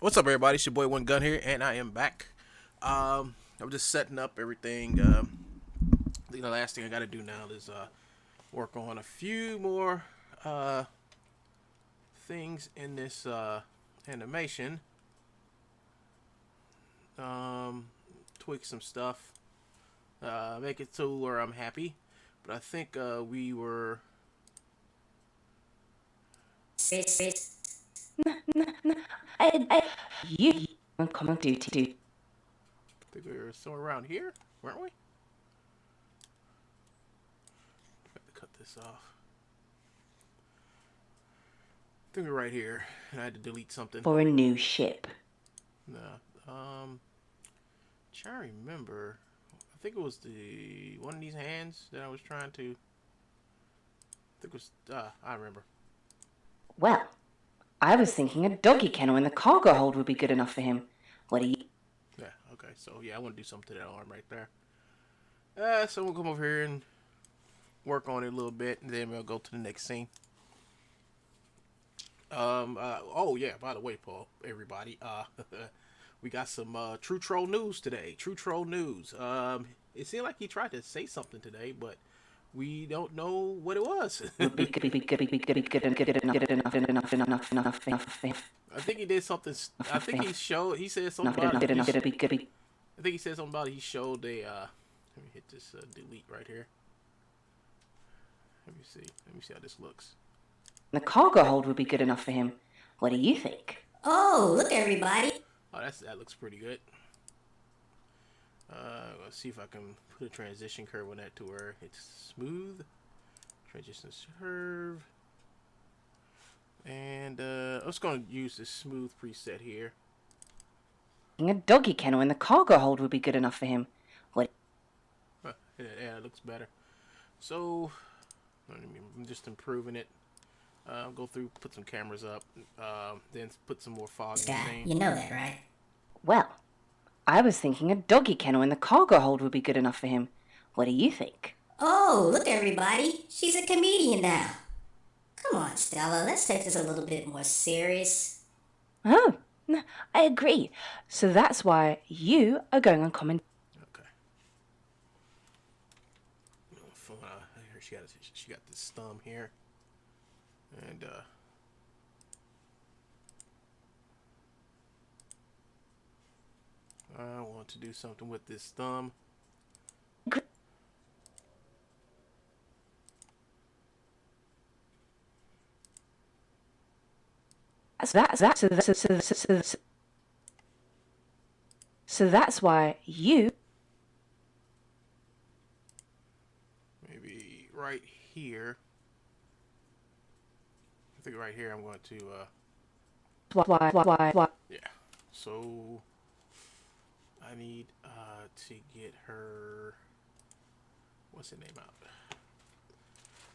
What's up, everybody? It's your boy One Gun here, and I am back. I'm just setting up everything. I think the last thing I got to do now is work on a few more things in this animation. Tweak some stuff. Make it to where I'm happy. But I think we were... You on common duty. I think we were somewhere around here, weren't we? I have to cut this off. I think we're right here, and I had to delete something. For a new ship. No. Trying to remember. I think it was the one of these hands that I was trying to... I think it was... I remember. Well, I was thinking a doggy kennel in the cargo hold would be good enough for him. What do you... Yeah, okay. So, yeah, I want to do something to that arm right there. So we'll come over here and work on it a little bit, and then we'll go to the next scene. Oh, yeah, by the way, Paul, everybody, we got some True Troll news today. True Troll news. It seemed like he tried to say something today, but we don't know what it was. Would be good enough. I think he did something. I think he showed. He said something Enough, about good it. enough, good enough. I think he said something about it. He showed a. Let me hit this delete right here. Let me see. Let me see how this looks. The cargo hold would be good enough for him. What do you think? Oh, look everybody. Oh, that looks pretty good. Let's see if I can put a transition curve on that to where it's smooth. Transition curve. And I'm just going to use the smooth preset here. A doggy kennel in the cargo hold would be good enough for him. What? Yeah, it looks better. So, I'm just improving it. Go through, put some cameras up, then put some more fog in the Guy, scene. you know that, right? Well, I was thinking a doggy kennel in the cargo hold would be good enough for him. What do you think? Oh, look everybody. She's a comedian now. Come on, Stella, let's take this a little bit more serious. Oh, I agree. So that's why you are going on comment. Okay. She got this thumb here, and I want to do something with this thumb. So that's why you. Maybe right here. I think right here I'm going to Why? yeah. So I need to get her, what's her name out?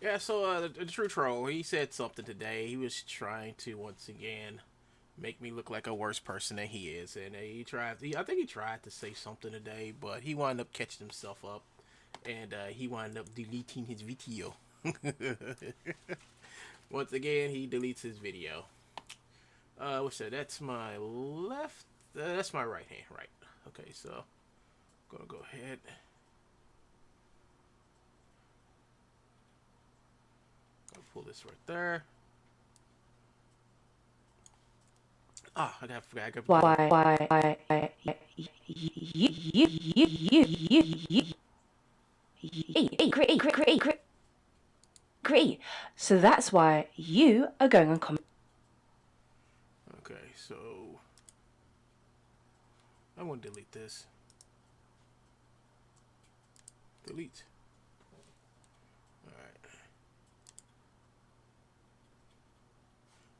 Yeah, so the True Troll, he said something today. He was trying to once again make me look like a worse person than he is, and I think he tried to say something today, but he wound up catching himself up, and he wound up deleting his video. Once again, he deletes his video. What's that? That's my left. That's my right hand. Right. Okay, so I'm gonna go ahead. I'll pull this right there. Ah, I forgot. Agree. So that's why you are going on comment. Okay, so I'm gonna delete this. Delete. Alright.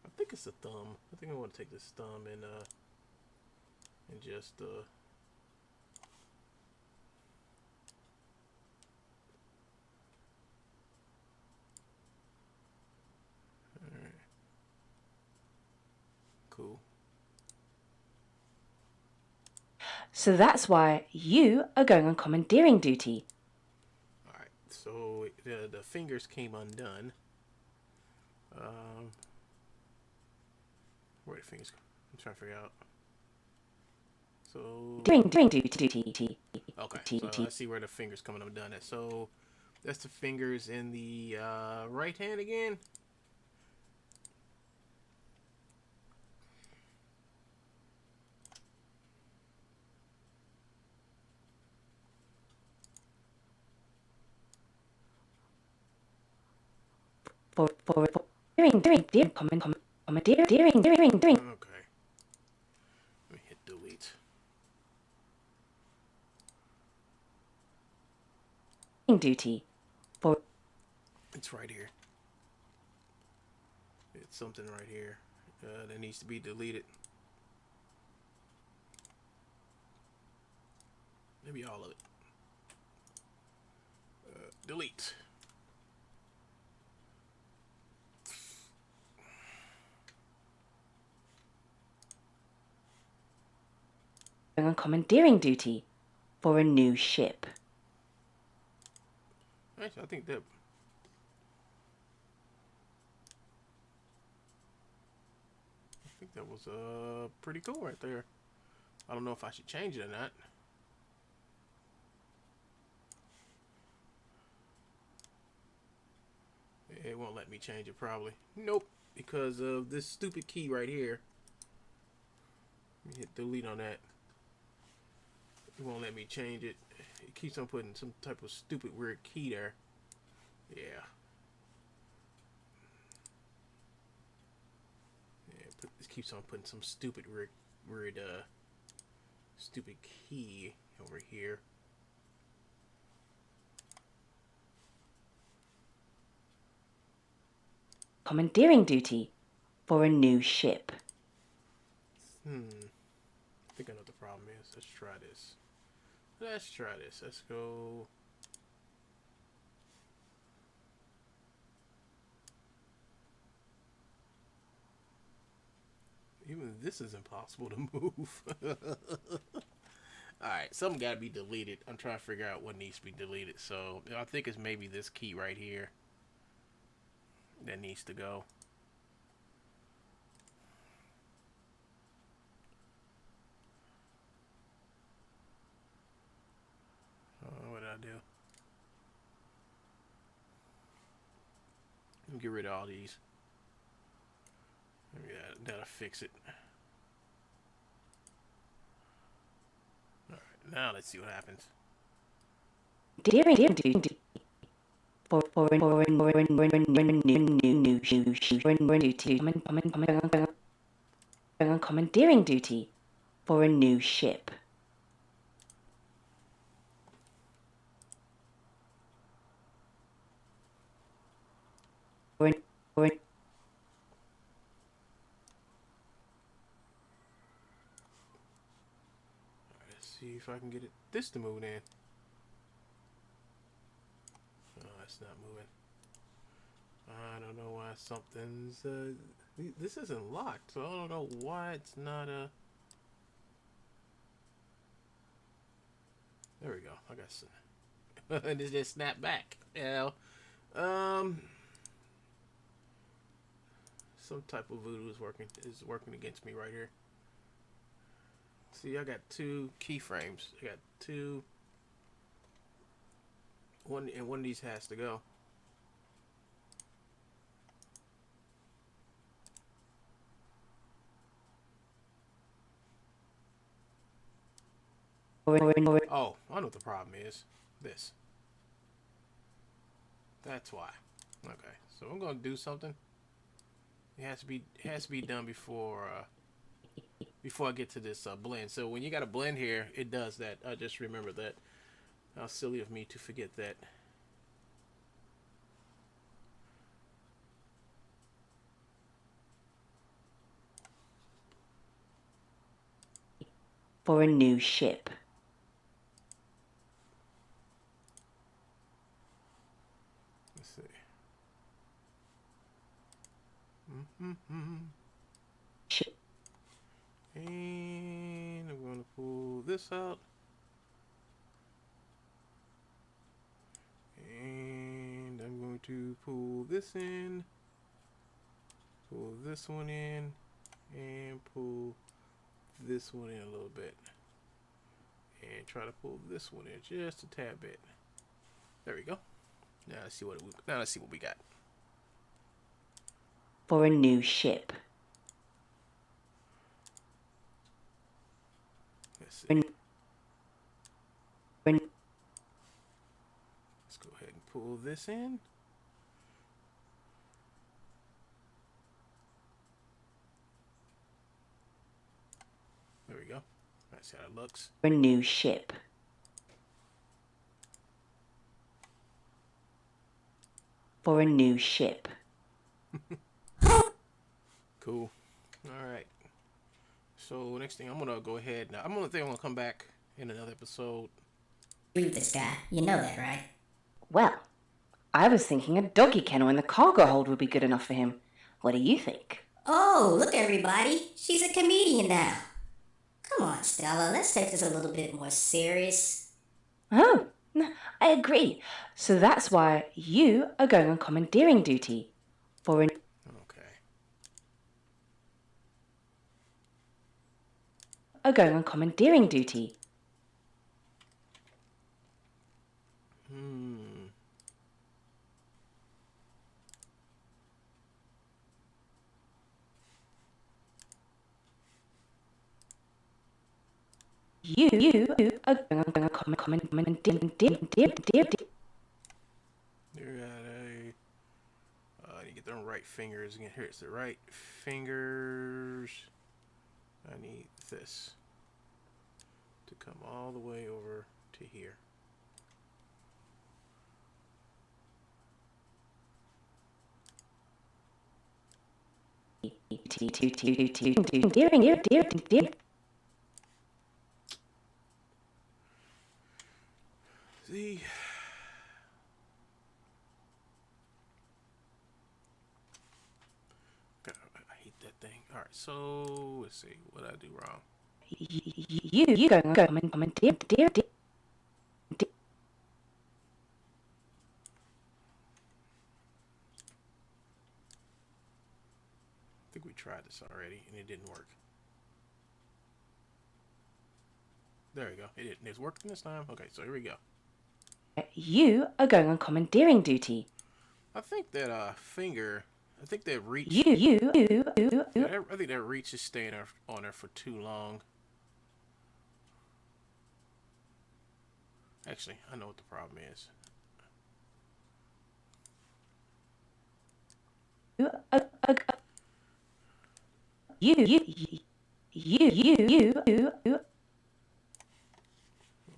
I think it's a thumb. I think I want to take this thumb and just alright. Cool. So that's why you are going on commandeering duty. Alright, so the fingers came undone. Where the fingers? I'm trying to figure out. So Doing duty. okay, so I see where the fingers coming undone at. So that's the fingers in the right hand again. For commandeering. Okay. Let me hit delete. Duty. For It's right here. It's something right here that needs to be deleted. Maybe all of it. Delete. going on commandeering duty for a new ship. Actually, I think that was pretty cool right there. I don't know if I should change it or not. It won't let me change it probably. Nope, because of this stupid key right here. Let me hit delete on that. It won't let me change it. It keeps on putting some type of stupid weird key there. Yeah. It keeps on putting some stupid weird stupid key over here. Commandeering duty for a new ship. I think I know what the problem is. Let's try this. Let's go. Even this is impossible to move. Alright, something got to be deleted. I'm trying to figure out what needs to be deleted. So, I think it's maybe this key right here that needs to go. What did I do? Let me get rid of all these. Yeah, that'll fix it. Alright, now let's see what happens. Commandeering duty for a new commandeering duty for a new ship. Let's see if I can get this to move in. Oh, that's not moving. I don't know why something's this isn't locked, so I don't know why it's not there we go. I got some. And it just snapped back. Yeah. Some type of voodoo is working against me right here. See, I got two keyframes. I got two. One of these has to go. Oh, I know what the problem is. This. That's why. Okay, so I'm gonna do something. It has to be done before I get to this blend. So when you got a blend here, it does that. I just remember that. How silly of me to forget that. For a new ship. Let's see. Ship. And I'm going to pull this out. And I'm going to pull this in. Pull this one in. And pull this one in a little bit. And try to pull this one in just a tad bit. There we go. Now let's see what we got. For a new ship. Let's see. Let's go ahead and pull this in. There we go. That's how it looks. For a new ship. For a new ship. Cool. All right. So next thing, I'm gonna go ahead. Now I'm gonna come back in another episode. Read this guy. You know that, right? Well, I was thinking a doggy kennel in the cargo hold would be good enough for him. What do you think? Oh, look, everybody. She's a comedian now. Come on, Stella. Let's take this a little bit more serious. Oh, I agree. So that's why you are going on commandeering duty for an... Okay. Are going on commandeering duty. You are going to comment. I need to get them right fingers again. Here it's the right fingers. I need this to come all the way over to here. See? I hate that thing. Alright, so let's see what I do wrong. You go comment. I think we tried this already and it didn't work. There we go. It didn't. It's working this time. Okay, so here we go. You are going on commandeering duty. I think that finger. I think that reach. You. I think that reach is staying on her for too long. Actually, I know what the problem is. You.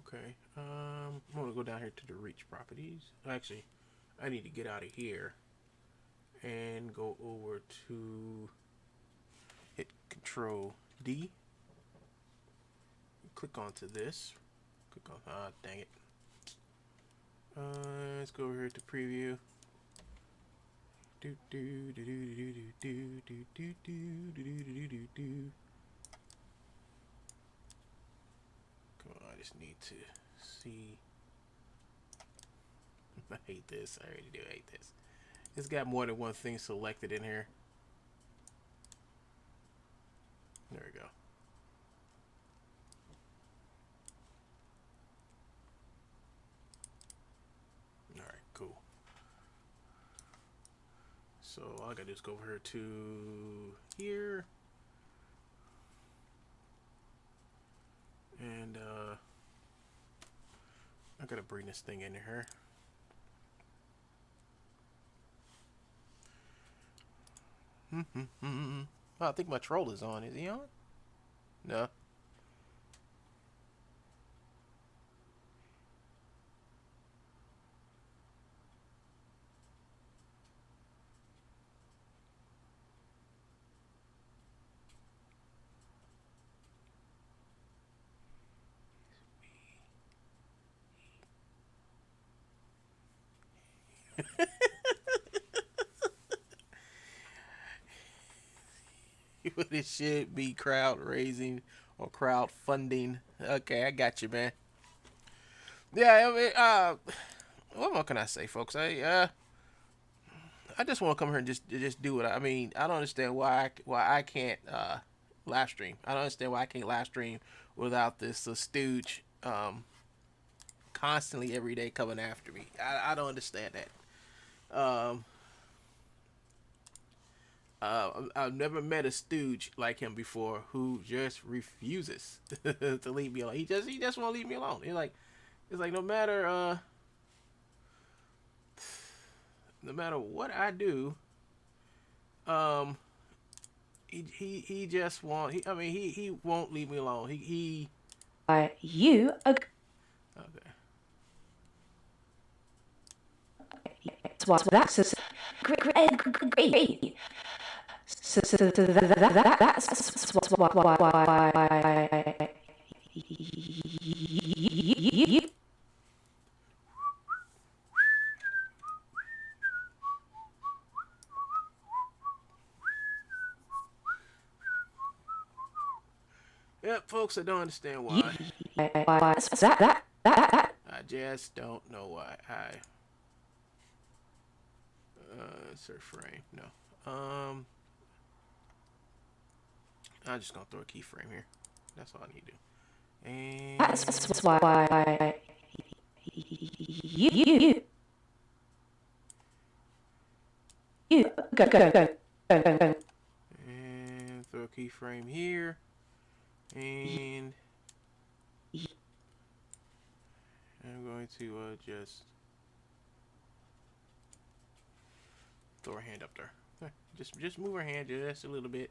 Okay. I'm gonna go down here to the reach properties. Actually, I need to get out of here and go over to hit Control D. Click onto this. Click on. Ah, dang it. Let's go over here to preview. Come on, I just need to see. I hate this. I already do hate this. It's got more than one thing selected in here. There we go. Alright, cool. So all I gotta do is go over here to here. And I gotta bring this thing in here. Oh, I think my troll is on. Is he on? No. It should be crowd raising or crowd funding. Okay, I got you, man. Yeah, I mean, what more can I say, folks? I just want to come here and just do it. I mean, I don't understand why I can't live stream. I don't understand why I can't live stream without this stooge constantly every day coming after me. I don't understand that. I've never met a stooge like him before who just refuses to leave me alone. He just won't leave me alone. It's like no matter what I do, he just won't. He won't leave me alone. He You are. Okay. That's great. So that's why you. Yep, folks, I don't understand why. That. I just don't know why. Insert frame. No. I'm just gonna throw a keyframe here. That's all I need to do. And That's why you go. and throw a keyframe here. And going to just throw her hand up there. Just move her hand just a little bit.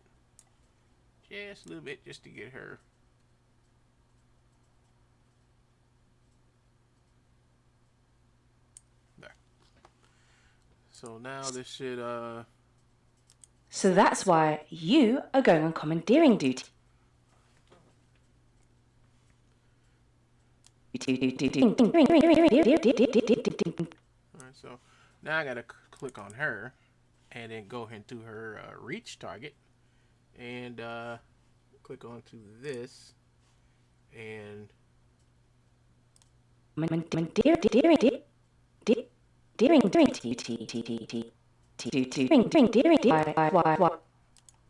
Just a little bit, just to get her. There. So now this should So that's why you are going on commandeering duty. Alright, so now I gotta click on her and then go into her reach target and click onto this and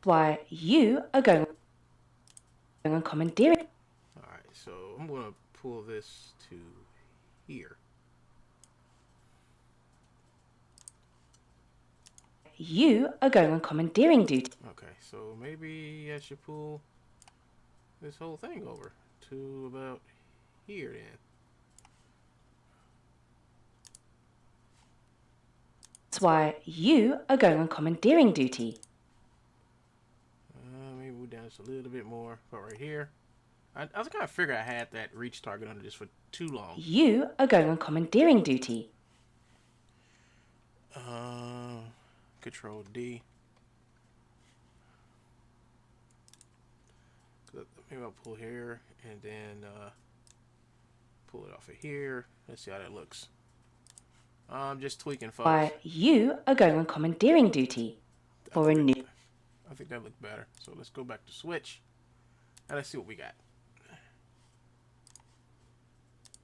why you are going on commandeering. alright, so I'm gonna pull this to here. You are going on commandeering duty. Okay, so maybe I should pull this whole thing over to about here then. That's why you are going on commandeering duty. Maybe move down just a little bit more, about right here. I was kind of figuring I had that reach target under this for too long. You are going on commandeering duty. Control D. Maybe I'll pull here and then pull it off of here. Let's see how that looks. I'm just tweaking, folks. Why you are going on commandeering duty for a new. I think that looked better. So let's go back to switch and let's see what we got.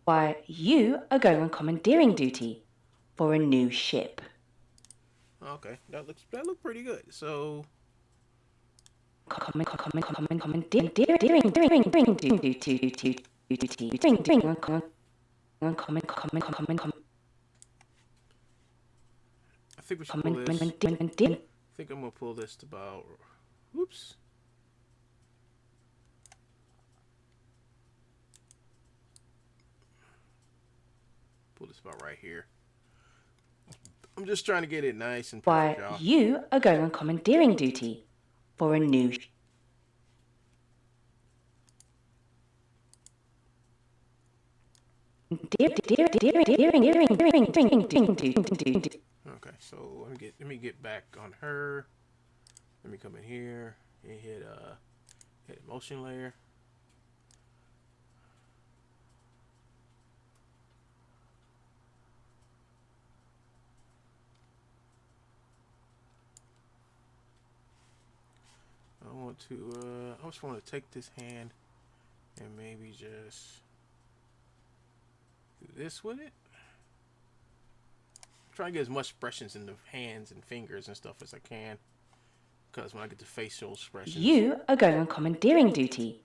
Why you are going on commandeering duty for a new ship. Okay, that looked pretty good. So I think we should pull this. I think I'm gonna pull this to about. Whoops. Pull this about right here. I'm just trying to get it nice and perfect, y'all. Why you are going on commandeering duty for a new. Okay, so let me get back on her. Let me come in here and hit motion layer. I just want to take this hand and maybe just do this with it. Try to get as much expressions in the hands and fingers and stuff as I can, because when I get the facial expressions. You are going on commandeering duty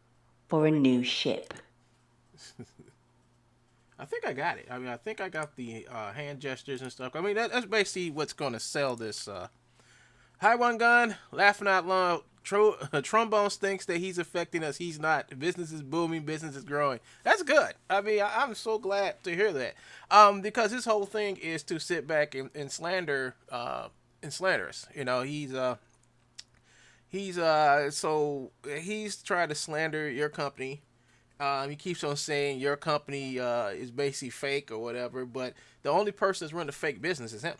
for a new ship. I think I got it. I mean, I think I got the hand gestures and stuff. I mean, that's basically what's going to sell this. Hi, one gun, laughing out loud. Truebones thinks that he's affecting us. He's not. Business is booming. Business is growing. That's good. I mean, I'm so glad to hear that. Because his whole thing is to sit back and slander us. You know, he's trying to slander your company. He keeps on saying your company is basically fake or whatever. But the only person that's running the fake business is him.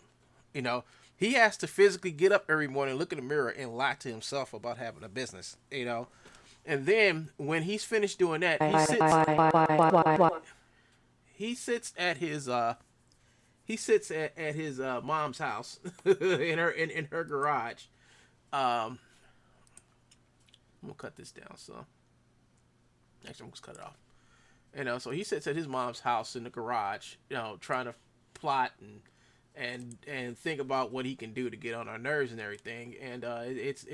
You know. He has to physically get up every morning, look in the mirror, and lie to himself about having a business, you know. And then when he's finished doing that, he sits at his mom's house in her garage. I'm gonna cut this down, so actually I'm gonna cut it off. You know, so he sits at his mom's house in the garage, you know, trying to plot and think about what he can do to get on our nerves and everything, and it's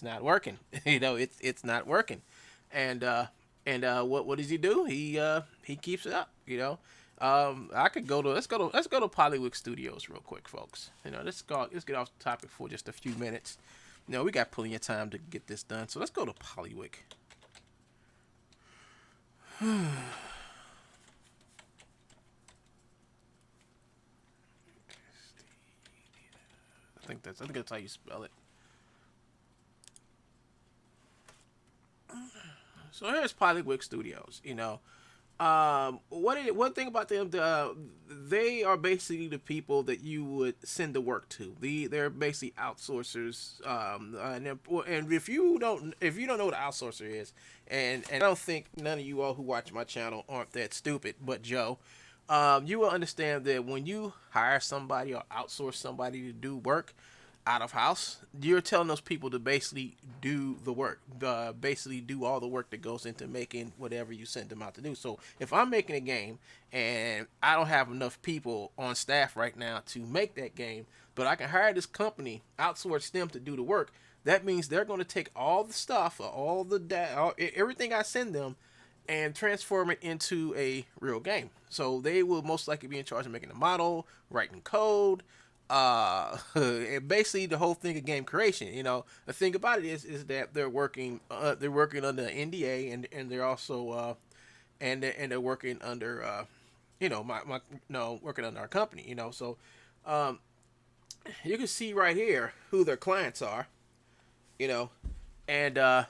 not working. You know, it's not working, and what does he do? He keeps it up. You know, I could go to let's go to Polywick Studios real quick, folks. You know, let's get off the topic for just a few minutes. You know, we got plenty of time to get this done, so let's go to Polywick. that's how you spell it. So here's Polywick Studios. One thing about them, they are basically the people that you would send the work to. They're basically outsourcers. And if you don't know what an outsourcer is, and I don't think none of you all who watch my channel aren't that stupid, but Joe, you will understand that when you hire somebody or outsource somebody to do work out of house, you're telling those people to basically do the work, basically do all the work that goes into making whatever you send them out to do. So if I'm making a game and I don't have enough people on staff right now to make that game, but I can hire this company, outsource them to do the work, that means they're going to take all the stuff, everything I send them, and transform it into a real game. So they will most likely be in charge of making the model, writing code, and basically the whole thing of game creation. The thing about it is that they're working under NDA, and they're also and they're working under working under our company. So you can see right here who their clients are, and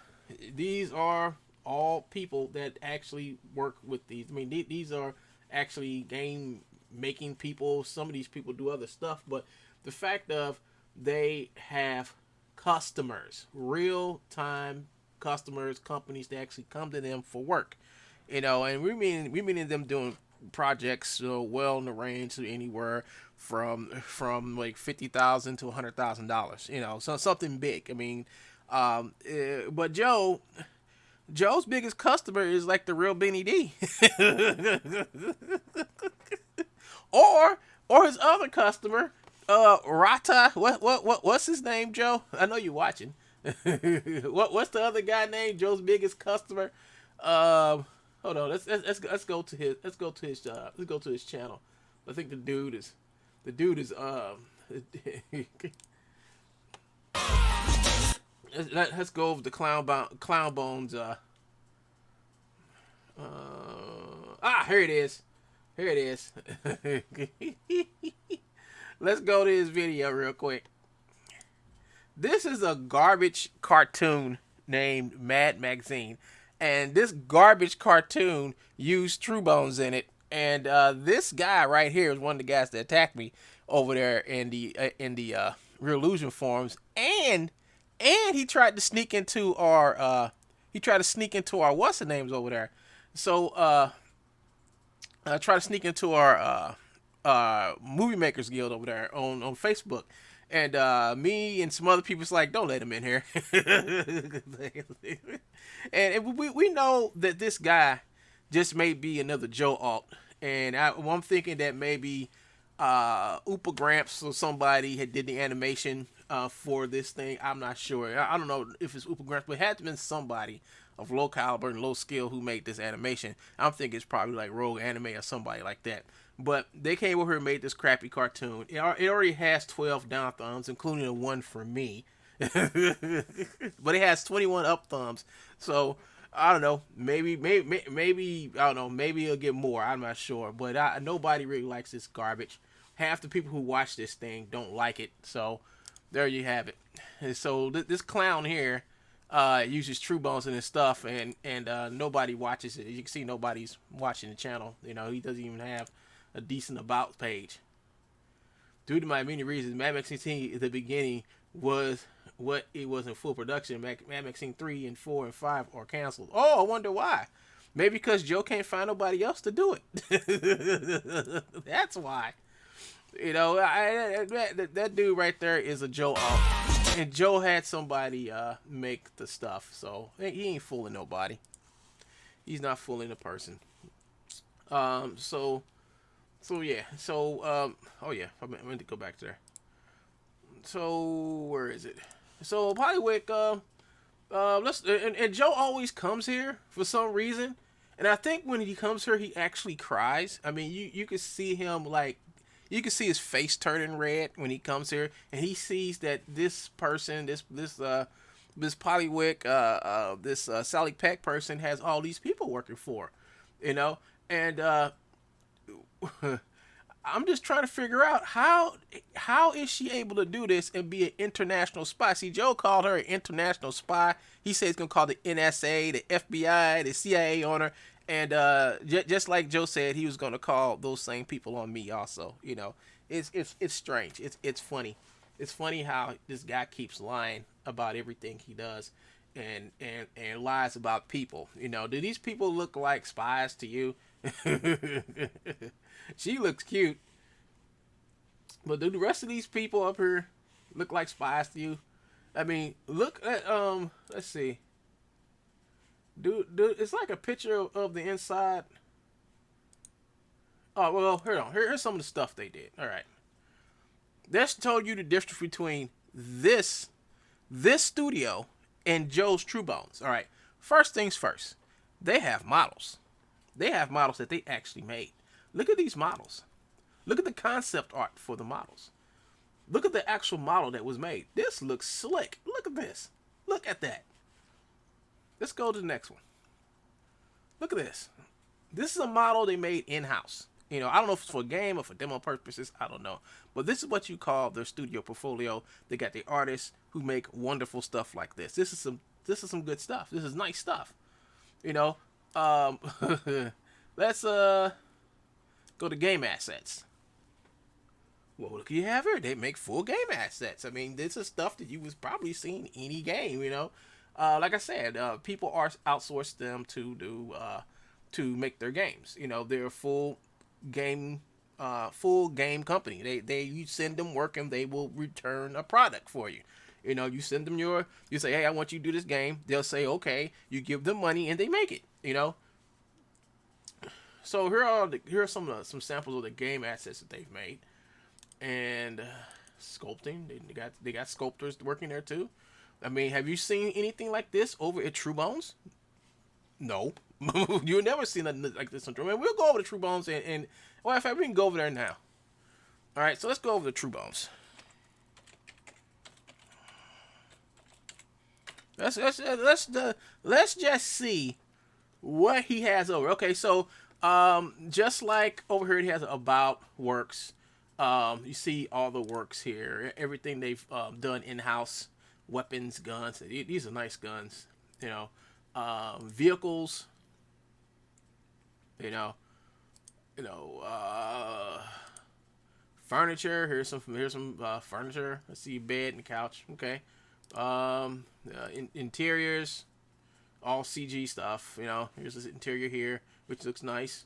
these are all people that actually work with these. I mean, these are actually game making people. Some of these people do other stuff, but the fact of they have customers, real time customers, companies that actually come to them for work, and we mean them doing projects well in the range of anywhere from like $50,000 to $100,000, so something big. I mean, but Joe's biggest customer is like the real Benny D. or his other customer, Rata. What's his name, Joe? I know you're watching. What's the other guy named Joe's biggest customer? Hold on. Let's go to his channel. I think the dude is let's go over the Clown Bones. Here it is. Let's go to his video real quick. This is a garbage cartoon named Mad Magazine, and this garbage cartoon used Truebones in it. And this guy right here is one of the guys that attacked me over there in the Real Illusion forums, and he tried to sneak into our what's the names over there. So try to sneak into our movie makers guild over there on Facebook, and me and some other people's like, don't let him in here. and we know that this guy just may be another Joe alt, and I'm thinking that maybe Oopa Gramps or somebody had did the animation for this thing. I'm not sure. I don't know if it's Oopa Gramps, but it had to been somebody of low caliber and low skill who made this animation. I'm thinking it's probably like Rogue Anime or somebody like that. But they came over here and made this crappy cartoon. It already has 12 down thumbs, including a one for me. But it has 21 up thumbs. So I don't know. Maybe I don't know. Maybe it'll get more. I'm not sure. But nobody really likes this garbage. Half the people who watch this thing don't like it. So there you have it. And so this clown here uses Truebones in his stuff, and nobody watches it. You can see nobody's watching the channel. He doesn't even have a decent about page. Due to my many reasons, Mad Max 16 at the beginning was what it was in full production. Mad Max 3 and 4 and 5 are canceled. Oh, I wonder why. Maybe because Joe can't find nobody else to do it. That's why. That dude right there is a Joe off. And Joe had somebody make the stuff, so he ain't fooling nobody. He's not fooling a person. I meant to go back there. So where is it? So Polywick, and Joe always comes here for some reason, and I think when he comes here, he actually cries. I mean, you can see him you can see his face turning red when he comes here, and he sees that this person, this Polywick, this Sally Peck person has all these people working for, and I'm just trying to figure out how is she able to do this and be an international spy? See, Joe called her an international spy. He said he's gonna call the NSA, the FBI, the CIA on her, and just like Joe said, he was gonna call those same people on me also. You know, it's strange. It's funny. It's funny how this guy keeps lying about everything he does, and lies about people. You know, do these people look like spies to you? She looks cute, but do the rest of these people up here look like spies to you? I mean, look at let's see. Do it's like a picture of the inside. Oh well, hold on. Here's some of the stuff they did. All right, that's told you the difference between this studio and Joe's Truebones. All right, first things first, they have models. They have models that they actually made. Look at these models. Look at the concept art for the models. Look at the actual model that was made. This looks slick. Look at this. Look at that. Let's go to the next one. Look at this. This is a model they made in-house. You know, I don't know if it's for a game or for demo purposes. I don't know. But this is what you call their studio portfolio. They got the artists who make wonderful stuff like this. This is some good stuff. This is nice stuff. You know, let's go to game assets. Well, look, you have here. They make full game assets. I mean, this is stuff that you was probably seen any game. You know, like I said, people are outsourced them to do to make their games. You know, they're a full game company. They you send them work and they will return a product for you. You know, you send them you say, hey, I want you to do this game. They'll say, okay. You give them money and they make it. You know. So here are some samples of the game assets that they've made, and sculpting. They got sculptors working there too. I mean, have you seen anything like this over at Truebones? No, you've never seen nothing like this on Truebones. We'll go over to Truebones and well, in fact, we can go over there now. All right, so let's go over to Truebones. Let's just see what he has over. Okay, so just like over here, he has about works. You see all the works here. Everything they've done in-house, weapons, guns. These are nice guns. You know, vehicles. You know, furniture. Here's some furniture. Let's see, bed and couch. Okay. Interiors, all CG stuff. You know, here's this interior here, which looks nice,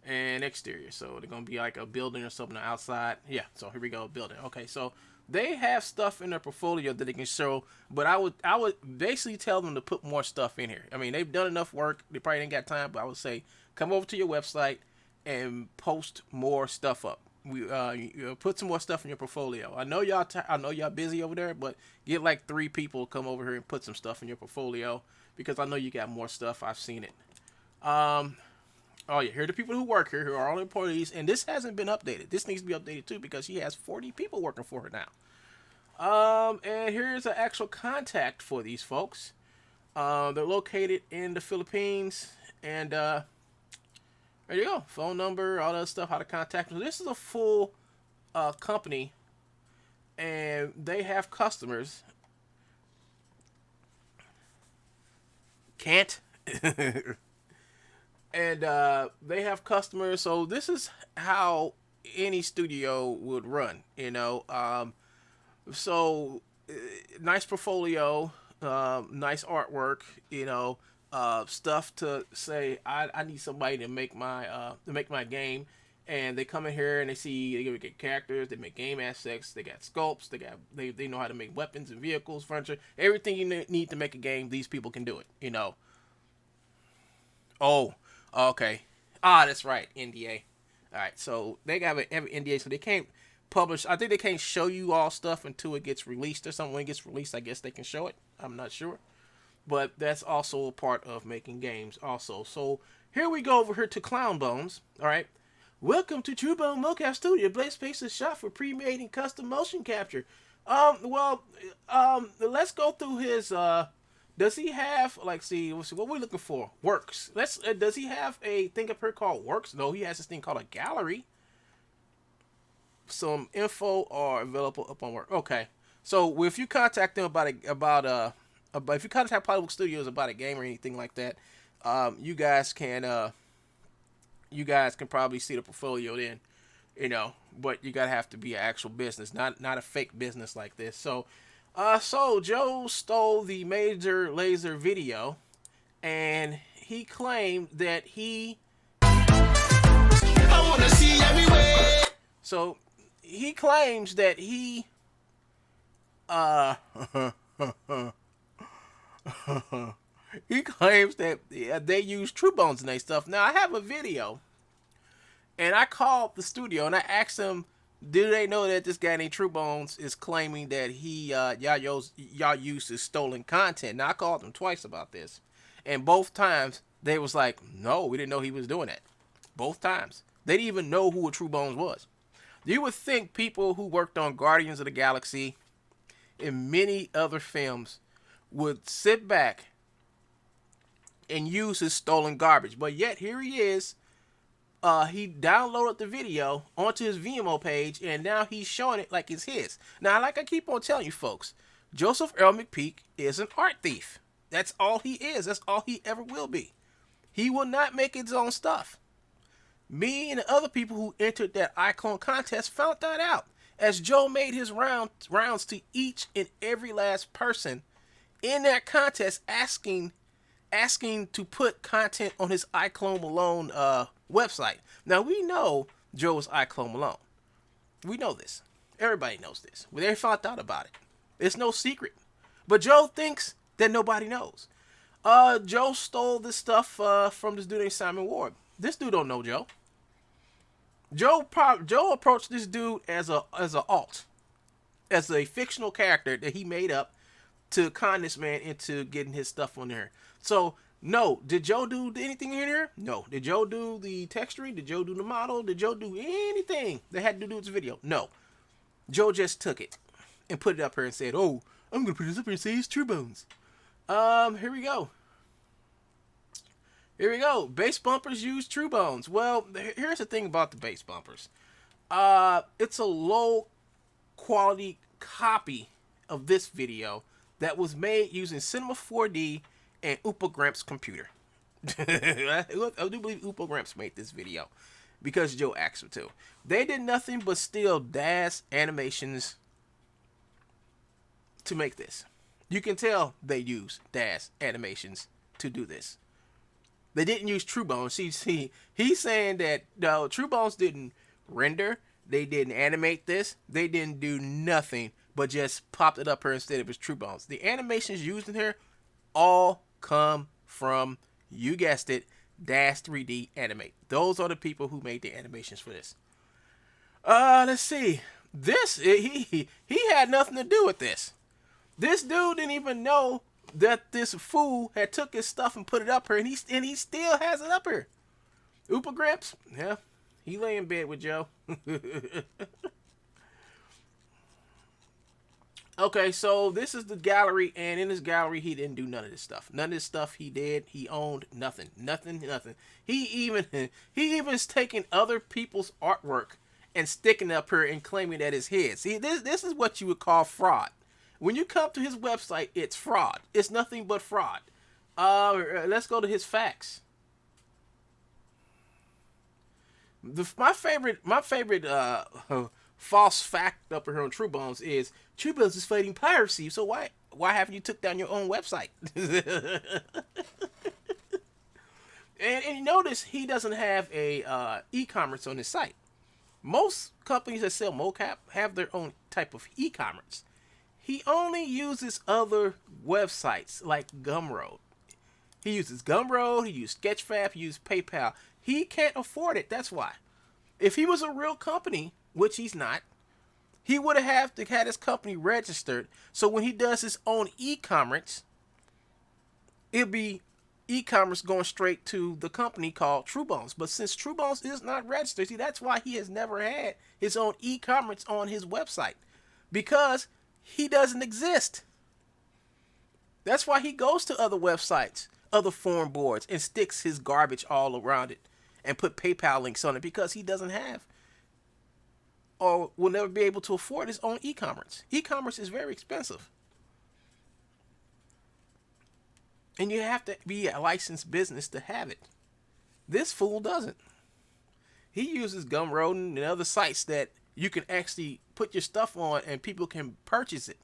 and exterior. So they're gonna be like a building or something outside. Yeah. So here we go, building. Okay. So they have stuff in their portfolio that they can show, but I would basically tell them to put more stuff in here. I mean, they've done enough work. They probably ain't got time, but I would say come over to your website and post more stuff up. We put some more stuff in your portfolio. I know y'all busy over there, but get like 3 people come over here and put some stuff in your portfolio because I know you got more stuff. I've seen it. Oh yeah, here are the people who work here, who are all employees, and this hasn't been updated. This needs to be updated too because she has 40 people working for her now. And here's an actual contact for these folks. They're located in the Philippines, and there you go. Phone number, all that stuff, how to contact them. This is a full company, and they have customers. Can't. And they have customers, so this is how any studio would run, you know. So nice portfolio, nice artwork, you know. Stuff to say I need somebody to make my game, and they come in here and they get characters, they make game assets, they got sculpts, they know how to make weapons and vehicles, furniture, everything you need to make a game. These people can do it, you know. Oh, okay. That's right, NDA. All right, so they got an NDA, so they can't publish. I think they can't show you all stuff until it gets released or something. When it gets released, I guess they can show it. I'm not sure. But that's also a part of making games also. So here we go over here to Clown Bones. All right. Welcome to Truebone Mocap Studio. Blaze Space is shot for pre-made and custom motion capture. Let's go through his, does he have, like, see, what we're looking for? Works. Does he have a thing up here called Works? No, he has this thing called a gallery. some info are available upon work. Okay, so if you contact them about if you contact Plywood Studios about a game or anything like that, you guys can probably see the portfolio then, but you gotta have to be an actual business, not a fake business like this. So Joe stole the Major Laser video, and he claimed that I wanna see everywhere. So he claims that uh he claims that they use Truebones and that stuff. Now I have a video, and I called the studio and I asked them, do they know that this guy named Truebones is claiming that y'all use his stolen content? Now I called them twice about this, and both times they was like, no, we didn't know he was doing that. Both times they didn't even know who a Truebones was. You would think people who worked on Guardians of the Galaxy and many other films would sit back and use his stolen garbage, but yet here he is. He downloaded the video onto his Vimeo page, and now he's showing it like it's his. Now, like I keep on telling you folks, Joseph Earl McPeak is an art thief. That's all he is. That's all he ever will be. He will not make his own stuff. Me and the other people who entered that iClone contest found that out, as Joe made his rounds to each and every last person in that contest, asking to put content on his iClone Malone website. Now we know Joe is iClone Malone. We know this. Everybody knows this. They found out about it. It's no secret. But Joe thinks that nobody knows. Joe stole this stuff from this dude named Simon Ward. This dude don't know Joe. Joe approached this dude as a fictional character that he made up to con this man into getting his stuff on there. So, no, did Joe do anything in here? No. Did Joe do the texturing? Did Joe do the model? Did Joe do anything that had to do with this video? No. Joe just took it and put it up here and said, oh, I'm going to put this up here and say it's Truebones. Here we go. Here we go. Bass bumpers use Truebones. Well, here's the thing about the bass bumpers. It's a low quality copy of this video that was made using Cinema 4D and Upagramps computer. I do believe Upagramps made this video because Joe asked them to. They did nothing but steal DAS animations to make this. You can tell they use DAS animations to do this. They didn't use Truebones. See, he's saying that no, Truebones didn't render. They didn't animate this. They didn't do nothing but just popped it up here instead of his Truebones. The animations used in here all come from, you guessed it, DAS 3D Animate. Those are the people who made the animations for this. Let's see. This, he had nothing to do with this. This dude didn't even know that this fool had took his stuff and put it up here, and he still has it up here. Upagramps, yeah, he lay in bed with Joe. Okay, so this is the gallery, and in this gallery, he didn't do none of this stuff. None of this stuff he did. He owned nothing. Nothing. He even is taking other people's artwork and sticking it up here and claiming that it's his. See, this is what you would call fraud. When you come to his website, it's fraud. It's nothing but fraud. Let's go to his facts. My favorite false fact up here on Truebones is Truebones is fighting piracy. So why haven't you took down your own website? and you notice he doesn't have a e-commerce on his site. Most companies that sell mocap have their own type of e-commerce. He only uses other websites like Gumroad. He uses Gumroad, he uses Sketchfab, he uses PayPal. He can't afford it, that's why. If he was a real company, which he's not, he would have to had his company registered. So when he does his own e-commerce, it'll be e-commerce going straight to the company called Truebones. But since Truebones is not registered, see, that's why he has never had his own e-commerce on his website. Because he doesn't exist. That's why he goes to other websites, other forum boards, and sticks his garbage all around it and put PayPal links on it, because he doesn't have or will never be able to afford his own e-commerce. E-commerce is very expensive. And you have to be a licensed business to have it. This fool doesn't. He uses Gumroad and other sites that you can actually put your stuff on and people can purchase it.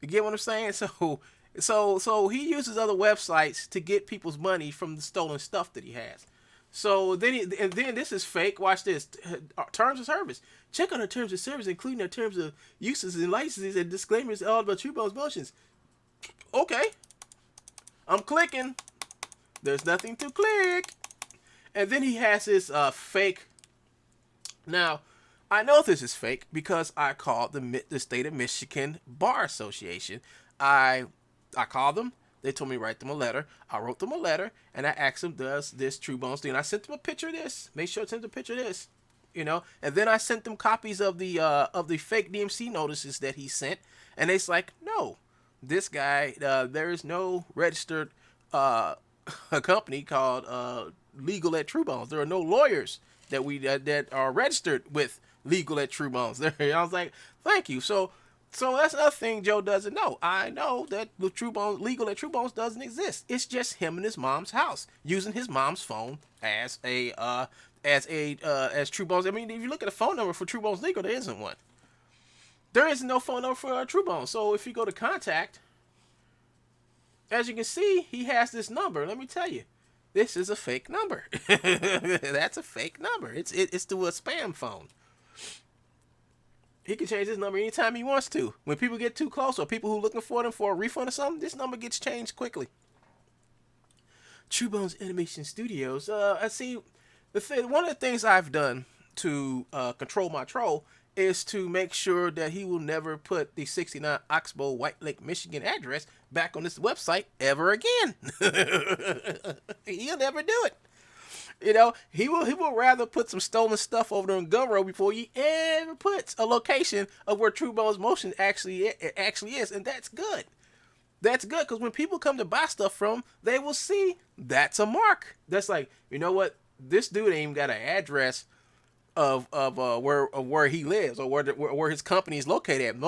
You get what I'm saying? So he uses other websites to get people's money from the stolen stuff that he has. So then this is fake. Watch this. Terms of service. Check on the terms of service, including the terms of uses and licenses and disclaimers all about Truebones motions. Okay. I'm clicking. There's nothing to click. And then he has this fake. Now, I know this is fake because I called the state of Michigan Bar Association. I called them. They told me to write them a letter. I wrote them a letter, and I asked them, does this Truebones thing? And I sent them a picture of this. Make sure to send them a picture of this. You know, and then I sent them copies of the fake DMC notices that he sent, and it's like, no, this guy, there is no registered a company called Legal at Truebones. There are no lawyers that are registered with Legal at Truebones. There, I was like, thank you. So that's another thing Joe doesn't know. I know that the Truebones, Legal at Truebones doesn't exist. It's just him in his mom's house using his mom's phone as Truebones. I mean, if you look at the phone number for Truebones Legal, there isn't one. There is no phone number for Truebones. So if you go to contact, as you can see, he has this number. Let me tell you, this is a fake number. That's a fake number. It's to a spam phone. He can change his number anytime he wants to. When people get too close or people who are looking for them for a refund or something, this number gets changed quickly. Truebones Animation Studios. I see. One of the things I've done to control my troll is to make sure that he will never put the 69 Oxbow, White Lake, Michigan address back on this website ever again. He'll never do it. You know, he will rather put some stolen stuff over there on Gumroad before he ever puts a location of where Truebones Motion actually is, and that's good. That's good because when people come to buy stuff from, they will see that's a mark. That's like, you know what? This dude ain't even got an address of where he lives or where his company is located at.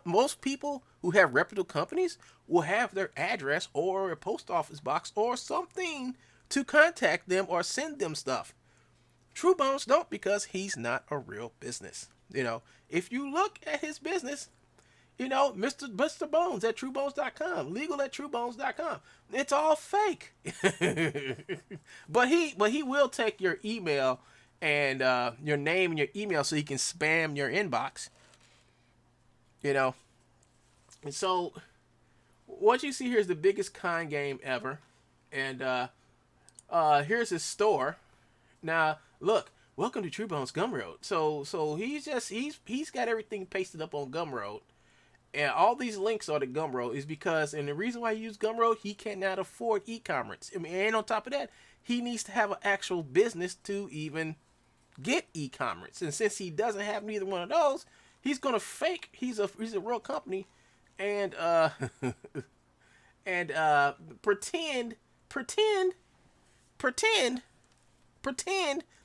Most people who have reputable companies will have their address or a post office box or something to contact them or send them stuff. Truebones don't, because he's not a real business. You know, if you look at his business, you know, Mr. Bones at Truebones.com, legal at Truebones.com. It's all fake. But he will take your email and your name and your email so he can spam your inbox. You know. And so what you see here is the biggest con game ever. And here's his store. Now, look, welcome to Truebones Gumroad. So he's got everything pasted up on Gumroad. And all these links are to Gumroad is because, and the reason why he used Gumroad, he cannot afford e-commerce. I mean, and on top of that, he needs to have an actual business to even get e-commerce. And since he doesn't have neither one of those, he's gonna fake he's a real company and pretend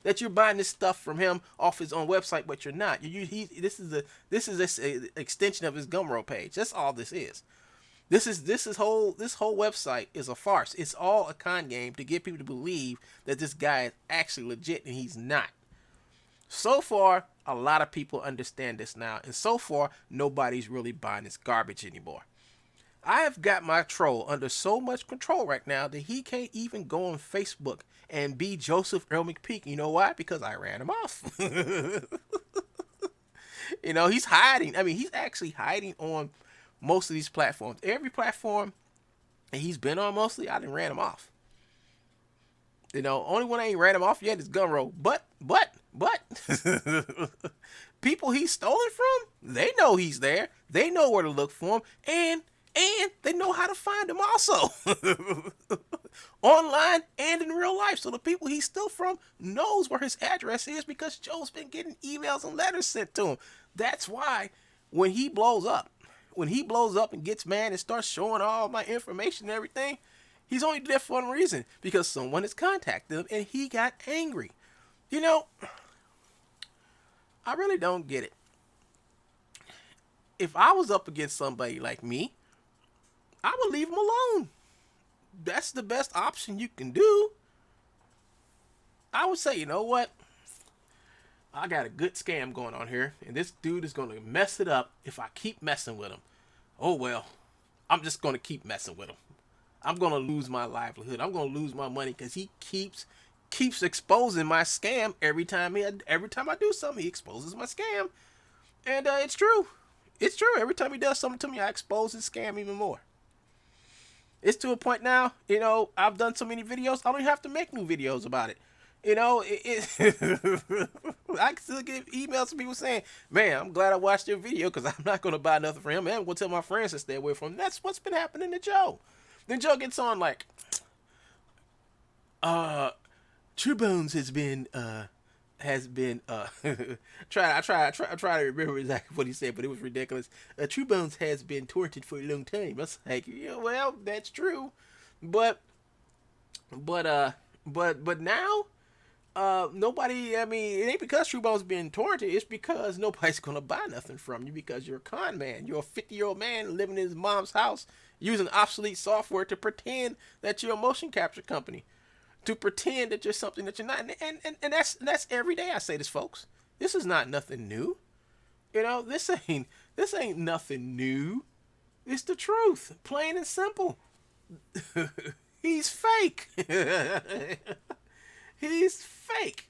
that you're buying this stuff from him off his own website, but you're not. This is an extension of his Gumroad page. That's all this is. This whole website is a farce. It's all a con game to get people to believe that this guy is actually legit, and he's not. So far, a lot of people understand this now, and so far, nobody's really buying this garbage anymore. I have got my troll under so much control right now that he can't even go on Facebook and be Joseph Earl McPeak. You know why? Because I ran him off. You know, he's hiding. I mean, he's actually hiding on most of these platforms. Every platform that he's been on mostly, I done ran him off. You know, only one I ain't ran him off yet is Gumroad. But people he's stolen from, they know he's there. They know where to look for him, and they know how to find him also. Online and in real life. So the people he stole from knows where his address is because Joe's been getting emails and letters sent to him. That's why when he blows up and gets mad and starts showing all my information and everything, he's only there for one reason, because someone has contacted him and he got angry. You know, I really don't get it. If I was up against somebody like me, I would leave them alone. That's the best option you can do. I would say, you know what? I got a good scam going on here, and this dude is going to mess it up if I keep messing with him. Oh well, I'm just going to keep messing with him. I'm going to lose my livelihood. I'm going to lose my money because he keeps exposing my scam every time I do something. He exposes my scam, and it's true. It's true. Every time he does something to me, I expose his scam even more. It's to a point now, I've done so many videos, I don't even have to make new videos about it. I still get emails from people saying, man, I'm glad I watched your video because I'm not going to buy nothing from him. And I'm going to tell my friends to stay away from him. That's what's been happening to Joe. Then Joe gets on like, Truebones has been I try to remember exactly what he said, but it was ridiculous. Truebones has been tortured for a long time. I was like, yeah, well, that's true, but now, nobody. I mean, it ain't because Truebones being tortured. It's because nobody's gonna buy nothing from you because you're a con man. You're a 50-year-old man living in his mom's house using obsolete software to pretend that you're a motion capture company, to pretend that you're something that you're not. And that's every day I say this, folks. This is not nothing new. This ain't nothing new. It's the truth, plain and simple. He's fake. He's fake.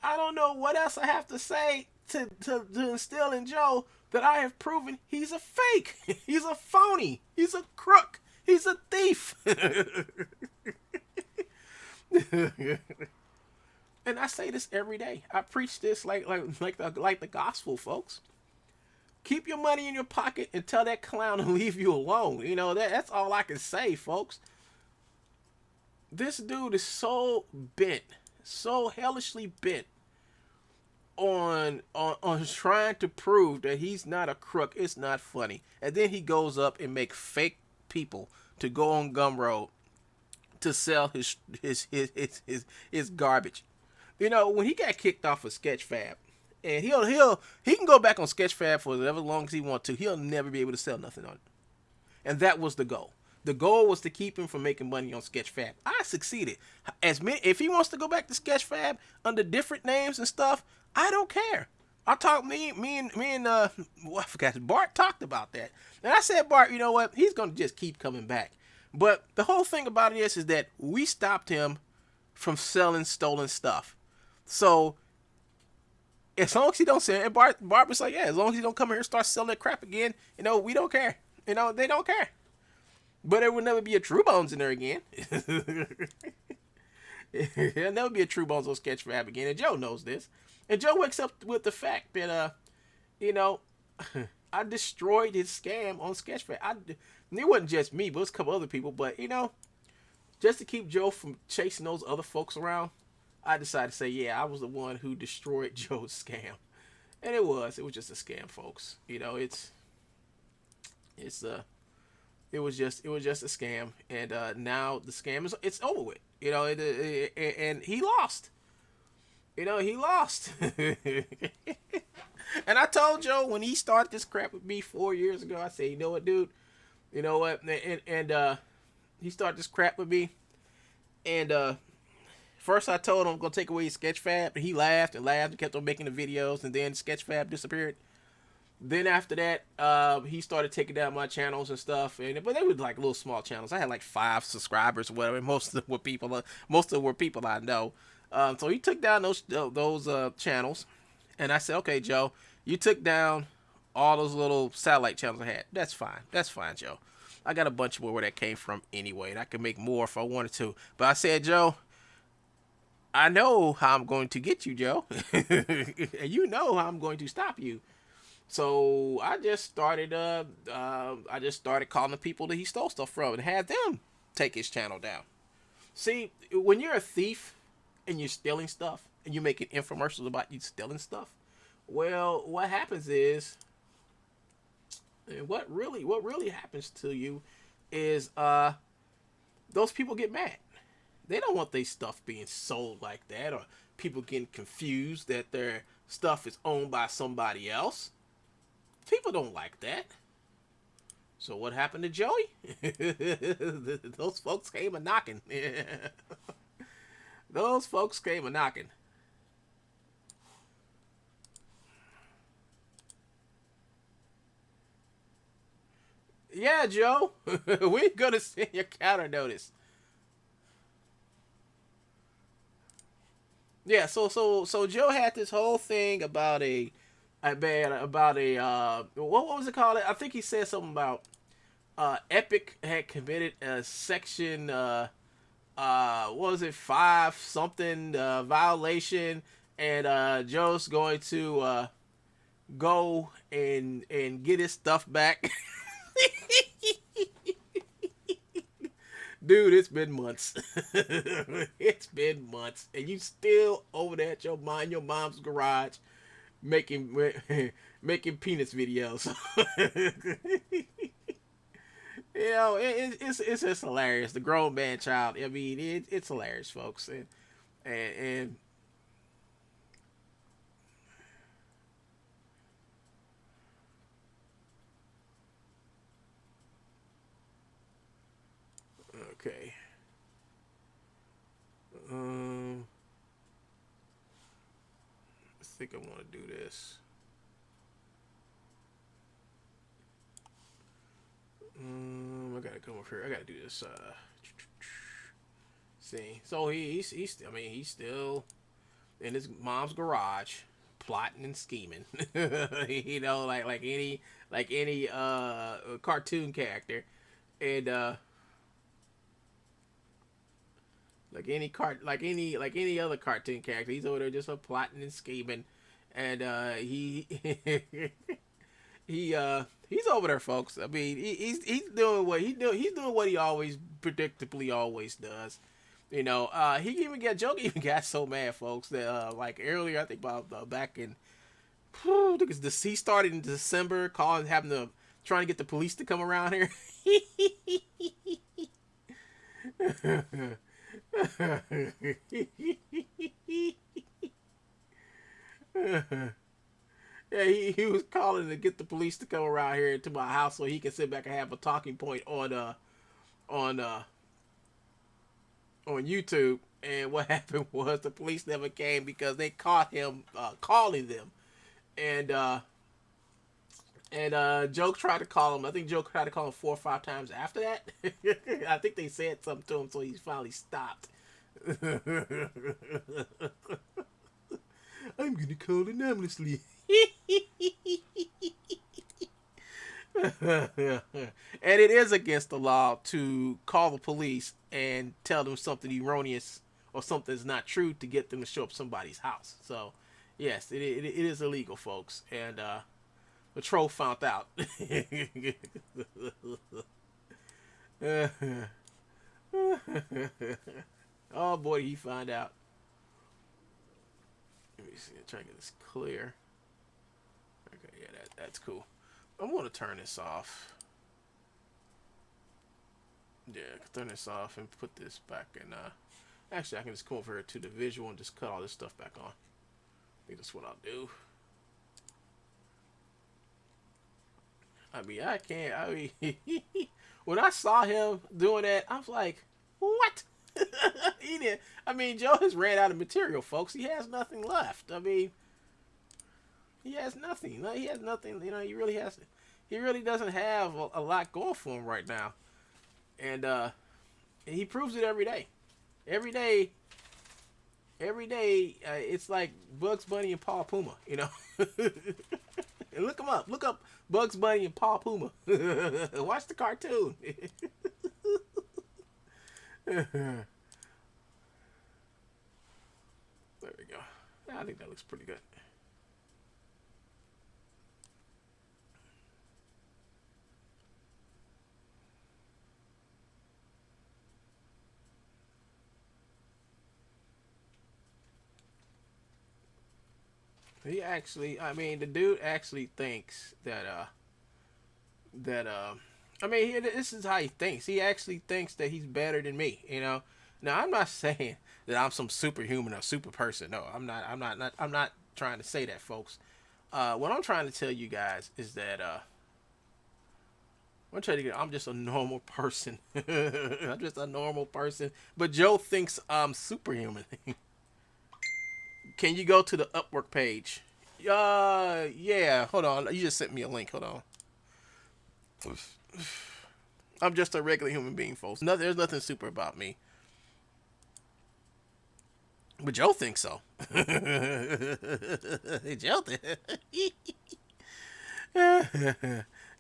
I don't know what else I have to say to instill in Joe that I have proven he's a fake. He's a phony. He's a crook. He's a thief. And I say this every day. I preach this like the gospel, folks. Keep your money in your pocket and tell that clown to leave you alone. That's all I can say, folks. This dude is so bent, so hellishly bent on trying to prove that he's not a crook. It's not funny. And then he goes up and make fake people to go on Gumroad to sell his garbage. When he got kicked off of Sketchfab, and he can go back on Sketchfab for whatever long as he wants to. He'll never be able to sell nothing on it. And that was the goal. The goal was to keep him from making money on Sketchfab. I succeeded. If he wants to go back to Sketchfab under different names and stuff, I don't care. I talked I forgot, Bart talked about that. And I said, Bart, you know what? He's gonna just keep coming back. But the whole thing about it is that we stopped him from selling stolen stuff. So as long as he don't sell it, and Bart was like, yeah, as long as he don't come here and start selling that crap again, we don't care. They don't care. But there will never be a Truebones in there again. There'll never be a Truebones on Sketchfab again, and Joe knows this. And Joe wakes up with the fact that, I destroyed his scam on Sketchfab. It wasn't just me, but it was a couple other people. But, just to keep Joe from chasing those other folks around, I decided to say, yeah, I was the one who destroyed Joe's scam. And it was just a scam, folks. It was just a scam, and now the scam it's over with. And he lost. He lost. And I told Joe when he started this crap with me 4 years ago, I said, you know what, dude? You know what? And he started this crap with me, and first I told him I'm gonna take away his Sketchfab, and he laughed and kept on making the videos, and then Sketchfab disappeared. Then after that, he started taking down my channels and stuff, but they were like little small channels. I had like 5 subscribers or whatever. Most of them were people I know. So he took down those channels, and I said, okay, Joe, you took down all those little satellite channels I had. That's fine, Joe. I got a bunch more where that came from anyway, and I can make more if I wanted to. But I said, Joe, I know how I'm going to get you, Joe, and you know how I'm going to stop you. So I just started calling the people that he stole stuff from and had them take his channel down. See, when you're a thief and you're stealing stuff and you're making infomercials about you stealing stuff, well, what happens is, and what really happens to you is those people get mad. They don't want their stuff being sold like that, or people getting confused that their stuff is owned by somebody else. People don't like that. So what happened to Joey? Those folks came a knocking. Those folks came a knocking. Yeah, Joe. We're gonna send your counter notice. Yeah, so Joe had this whole thing about what was it called? I think he said something about Epic had committed a section what was it, 5 something violation, and Joe's going to go and get his stuff back. Dude, it's been months. It's been months, and you still over there at your mom's garage making making penis videos. You know, it's just hilarious. The grown man child. I mean, it's hilarious, folks, and okay. I think I want to do this. I gotta come over here. I gotta do this. See, so he's I mean, he's still in his mom's garage, plotting and scheming. You know, like any cartoon character, and like any other cartoon character, he's over there just plotting and scheming, and he he's over there, folks. I mean, he's doing what he do. He's doing what he always predictably always does. You know, he even got Joke even got so mad, folks, that like earlier, I think about back in, because he started in December, trying to get the police to come around here. Yeah, he was calling to get the police to come around here to my house so he can sit back and have a talking point on on YouTube. And what happened was the police never came because they caught him calling them, and Joke tried to call him. I think Joke tried to call him 4 or 5 times after that. I think they said something to him, so he finally stopped. I'm gonna call anonymously. And it is against the law to call the police and tell them something erroneous or something's not true to get them to show up somebody's house. So, yes, it is illegal, folks. And the troll found out. Oh boy, he found out. Let me see. Try to get this clear. Okay, yeah, that's cool. I'm gonna turn this off. Yeah, turn this off and put this back in. Actually, I can just come over here to the visual and just cut all this stuff back on. I think that's what I'll do. I mean, I can't. I mean, when I saw him doing that, I was like, what? He did. I mean, Joe has ran out of material, folks. He has nothing left. I mean, he has nothing. He has nothing. You know, he really has. He really doesn't have a lot going for him right now, and he proves it every day. Every day. Every day, it's like Bugs Bunny and Paul Puma. You know. And look them up. Look up Bugs Bunny and Paul Puma. Watch the cartoon. There we go. I think that looks pretty good. He actually, I mean, the dude actually thinks that, I mean, this is how he thinks. He actually thinks that he's better than me, you know? Now, I'm not saying that I'm some superhuman or super person. No, I'm not trying to say that, folks. What I'm trying to tell you guys is that I'm trying to I'm just a normal person. I'm just a normal person. But Joe thinks I'm superhuman. Can you go to the Upwork page? Yeah. Hold on. You just sent me a link. Hold on. I'm just a regular human being, folks. There's nothing super about me. But Joe thinks so. Joe,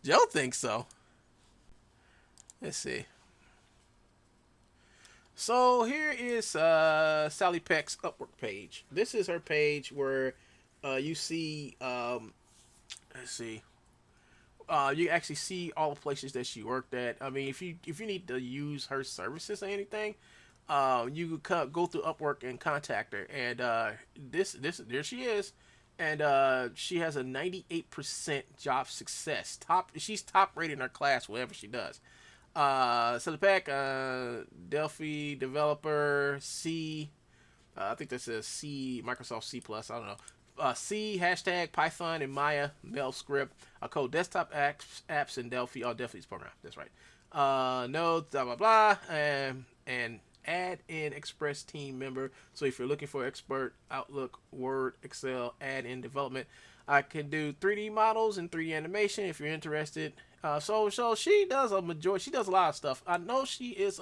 Joe thinks so. Let's see. So here is Sally Peck's Upwork page. This is her page where you see, let's see, you actually see all the places that she worked at. I mean, if you need to use her services or anything, you could go through Upwork and contact her. And there she is, and she has a 98% job success. She's top rated in her class, whatever she does. So the pack, Delphi developer, C, I think this is C, Microsoft C+, I don't know. C, hashtag, Python, and Maya, Mail script. I code desktop apps in Delphi. Oh, Delphi's program. That's right. Nodes, blah, blah, blah. And add in Express team member. So if you're looking for expert, Outlook, Word, Excel, add in development. I can do 3D models and 3D animation if you're interested. So she does a majority. She does a lot of stuff. I know she is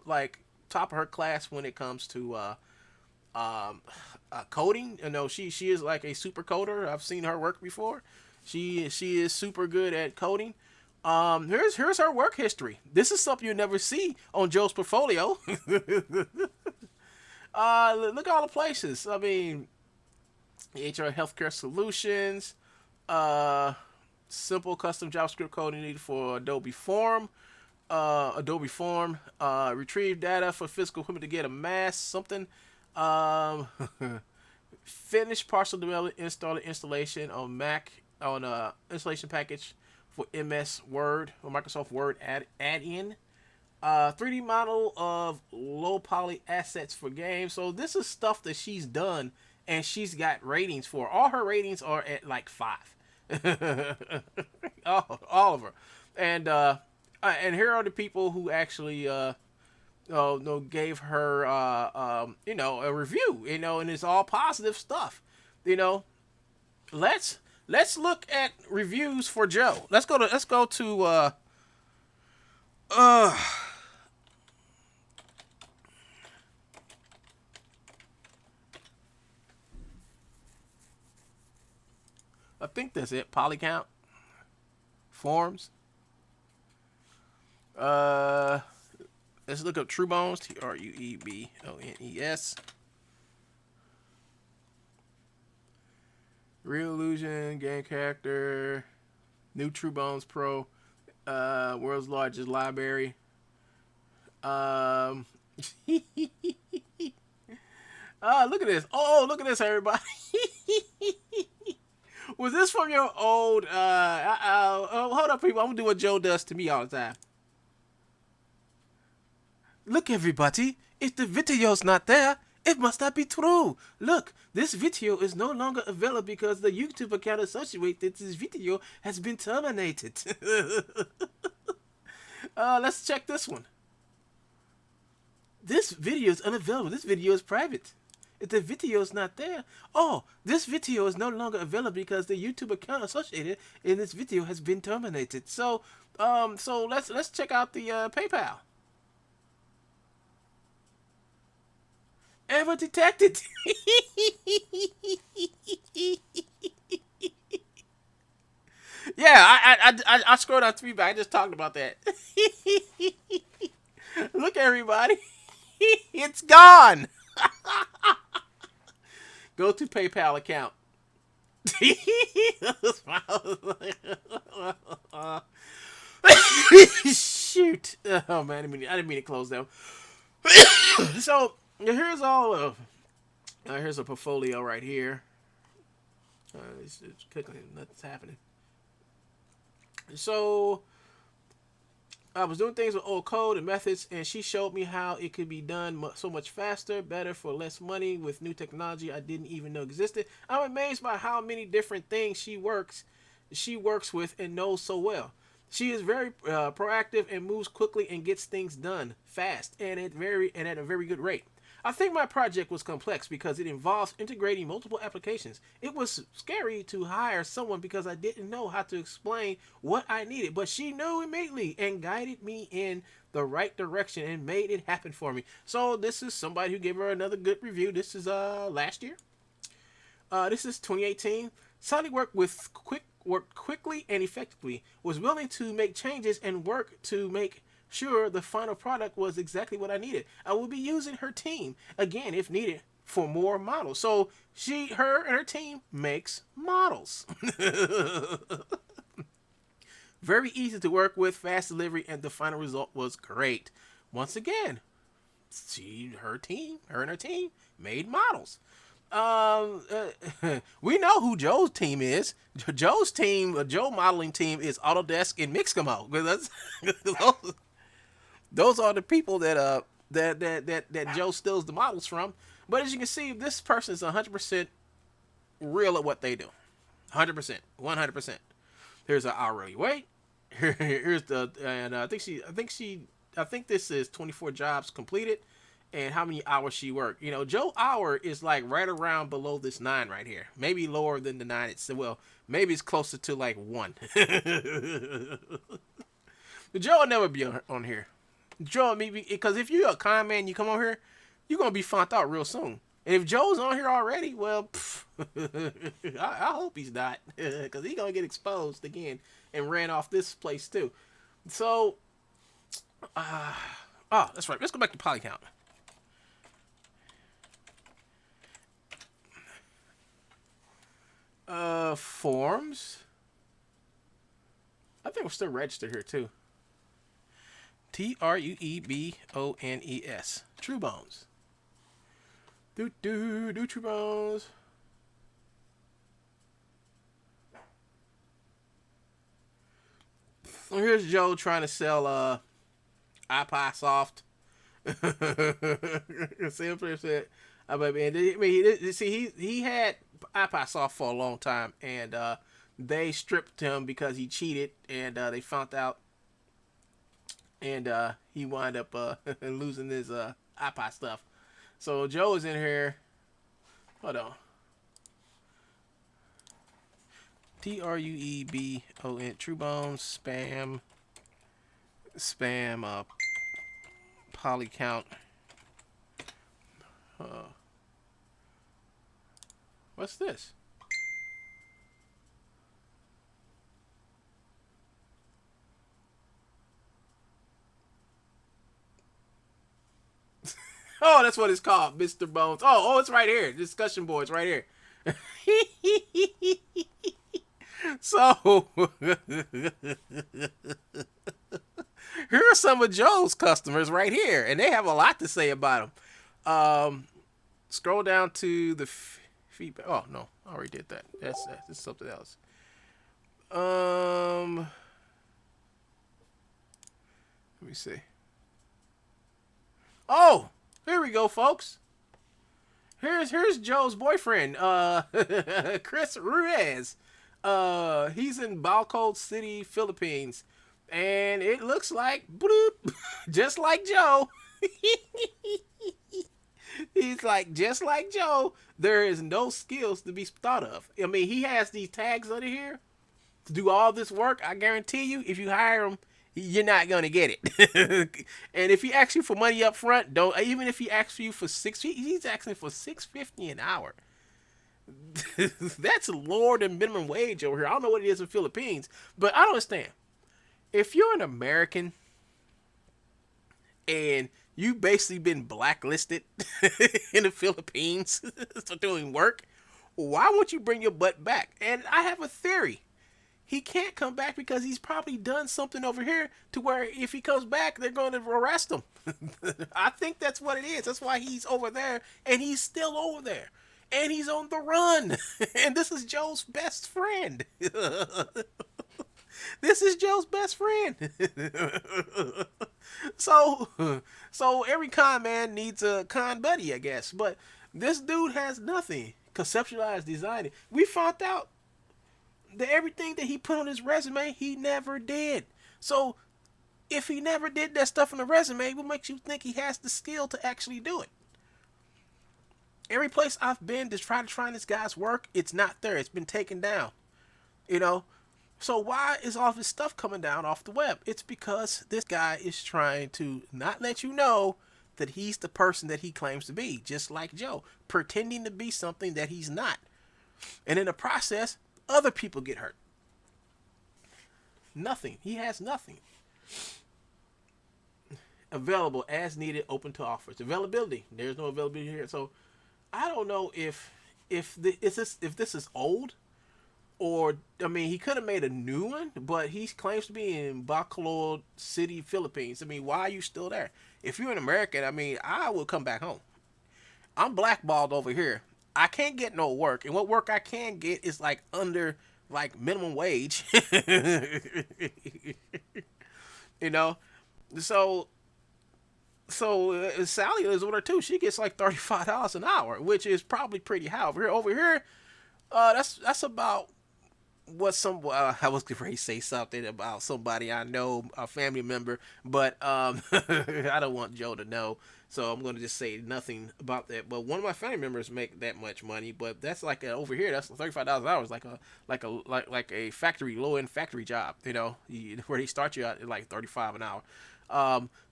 like top of her class when it comes to coding. You know, she is like a super coder. I've seen her work before. She is super good at coding. Here's her work history. This is something you never see on Joe's portfolio. Look at all the places. I mean, HR Healthcare Solutions. Simple custom JavaScript coding needed for Adobe Form. Retrieve data for physical equipment to get a mass something. Finish partial development, installation on Mac on a installation package for MS Word or Microsoft Word add-in. 3D model of low poly assets for games. So this is stuff that she's done and she's got ratings for. All her ratings are at like 5. all of her, and here are the people who actually gave her a review, and it's all positive stuff. Let's look at reviews for Joe. Let's go to I think that's it. Polycount. Forms. Let's look up Truebones. Truebones. Real Illusion. Game character. New Truebones Pro. World's largest library. Look at this. Oh, look at this, everybody. Was this from your old, hold up, people. I'm going to do what Joe does to me all the time. Look, everybody. If the video's not there, it must not be true. Look, this video is no longer available because the YouTube account associated with this video has been terminated. Let's check this one. This video is unavailable. This video is private. If the video is not there, this video is no longer available because the YouTube account associated in this video has been terminated. So let's check out the PayPal. Ever detected? Yeah, I scrolled down 3 back. I just talked about that. Look, everybody, it's gone. Go to PayPal account. Shoot! Oh man, I didn't mean to close them. So here's all of. Here's a portfolio right here. It's clicking. Nothing's happening. So I was doing things with old code and methods, and she showed me how it could be done so much faster, better, for less money with new technology I didn't even know existed. I'm amazed by how many different things she works with and knows so well. She is very proactive and moves quickly and gets things done fast and at a very good rate. I think my project was complex because it involves integrating multiple applications. It was scary to hire someone because I didn't know how to explain what I needed, but she knew immediately and guided me in the right direction and made it happen for me. So this is somebody who gave her another good review. This is last year. This is 2018. Sally worked quickly and effectively, was willing to make changes and work to make sure the final product was exactly what I needed. I will be using her team again if needed for more models. So her and her team makes models. Very easy to work with, fast delivery, and the final result was great. Once again, her and her team made models. We know who Joe's team is. Joe modeling team is Autodesk and Mixamo. Those are the people that Joe steals the models from. But as you can see, this person is 100% real at what they do. 100%, 100%. Here's an hourly wage. Here's the I think this is 24 jobs completed and how many hours she worked. You know, Joe hour is like right around below this 9 right here. Maybe lower than the 9. Maybe it's closer to like 1. Joe will never be on here. Joe, maybe because if you're a con man, you come on here, you're gonna be found out real soon. And if Joe's on here already, well, I hope he's not, because he's gonna get exposed again and ran off this place too. So, that's right. Let's go back to poly count. Forms. I think we're still registered here too. Truebones. Truebones. Do Truebones. Here's Joe trying to sell iPod said, he had iPod for a long time, and they stripped him because he cheated, and they found out. And he wound up losing his iPod stuff. So Joe is in here. Hold on. Truebon. Truebones. Spam. Poly count. What's this? Oh, that's what it's called, Mr. Bones. Oh, it's right here. Discussion board's right here. So, here are some of Joe's customers right here, and they have a lot to say about him. Scroll down to the feedback. Oh, no, I already did that. That's something else. Let me see. Oh, here we go, folks. Here's Joe's boyfriend, Chris Ruiz. He's in Balcod City, Philippines, and it looks like bloop, just like Joe. He's like, just like Joe, there is no skills to be thought of. I mean, he has these tags under here to do all this work. I guarantee you, if you hire him, you're not gonna get it. And if he asks you for money up front, don't. Even if he asks you for he's asking for $6.50 an hour. That's lower than minimum wage over here. I don't know what it is in Philippines, but I don't understand. If you're an American and you've basically been blacklisted in the Philippines for doing work, why won't you bring your butt back? And I have a theory. He can't come back because he's probably done something over here to where if he comes back, they're going to arrest him. I think that's what it is. That's why he's over there, and he's still over there. And he's on the run. And this is Joe's best friend. This is Joe's best friend. so, so every con man needs a con buddy, I guess. But this dude has nothing conceptualized, designing. We found out that everything that he put on his resume, he never did. So, if he never did that stuff on the resume, what makes you think he has the skill to actually do it? Every place I've been to try to find this guy's work, it's not there. It's been taken down. You know? So why is all this stuff coming down off the web? It's because this guy is trying to not let you know that he's the person that he claims to be, just like Joe, pretending to be something that he's not. And in the process, other people get hurt. Nothing. He has nothing. Available as needed, open to offers. Availability. There's no availability here. So I don't know if this is old, or I mean, he could have made a new one, but he claims to be in Bacolod City, Philippines. I mean, why are you still there? If you're an American, I mean, I will come back home. I'm blackballed over here. I can't get no work, and what work I can get is like under like minimum wage. You know, so Sally lives with her too. She gets like $35 an hour, which is probably pretty high over here. That's about what some I was going to say something about somebody I know, a family member, but I don't want Joe to know, so I'm going to just say nothing about that. But one of my family members make that much money, but that's like over here. That's $35 an hour is like a factory, low end factory job, you know, where they start you out at like 35 an hour.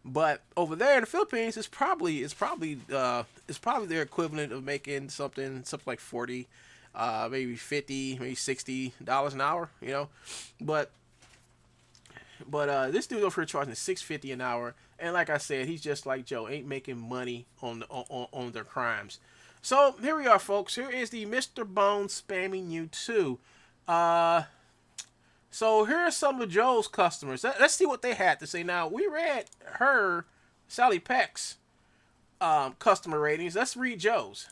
But over there in the Philippines, it's probably their equivalent of making something like 40, maybe 50, maybe $60 an hour, you know. But this dude over here charging $6.50 an hour, and like I said, he's just like Joe, ain't making money on their crimes. So here we are, folks. Here is the Mr. Bones spamming you too. So here are some of Joe's customers. Let's see what they had to say. Now, we read Sally Peck's customer ratings. Let's read Joe's.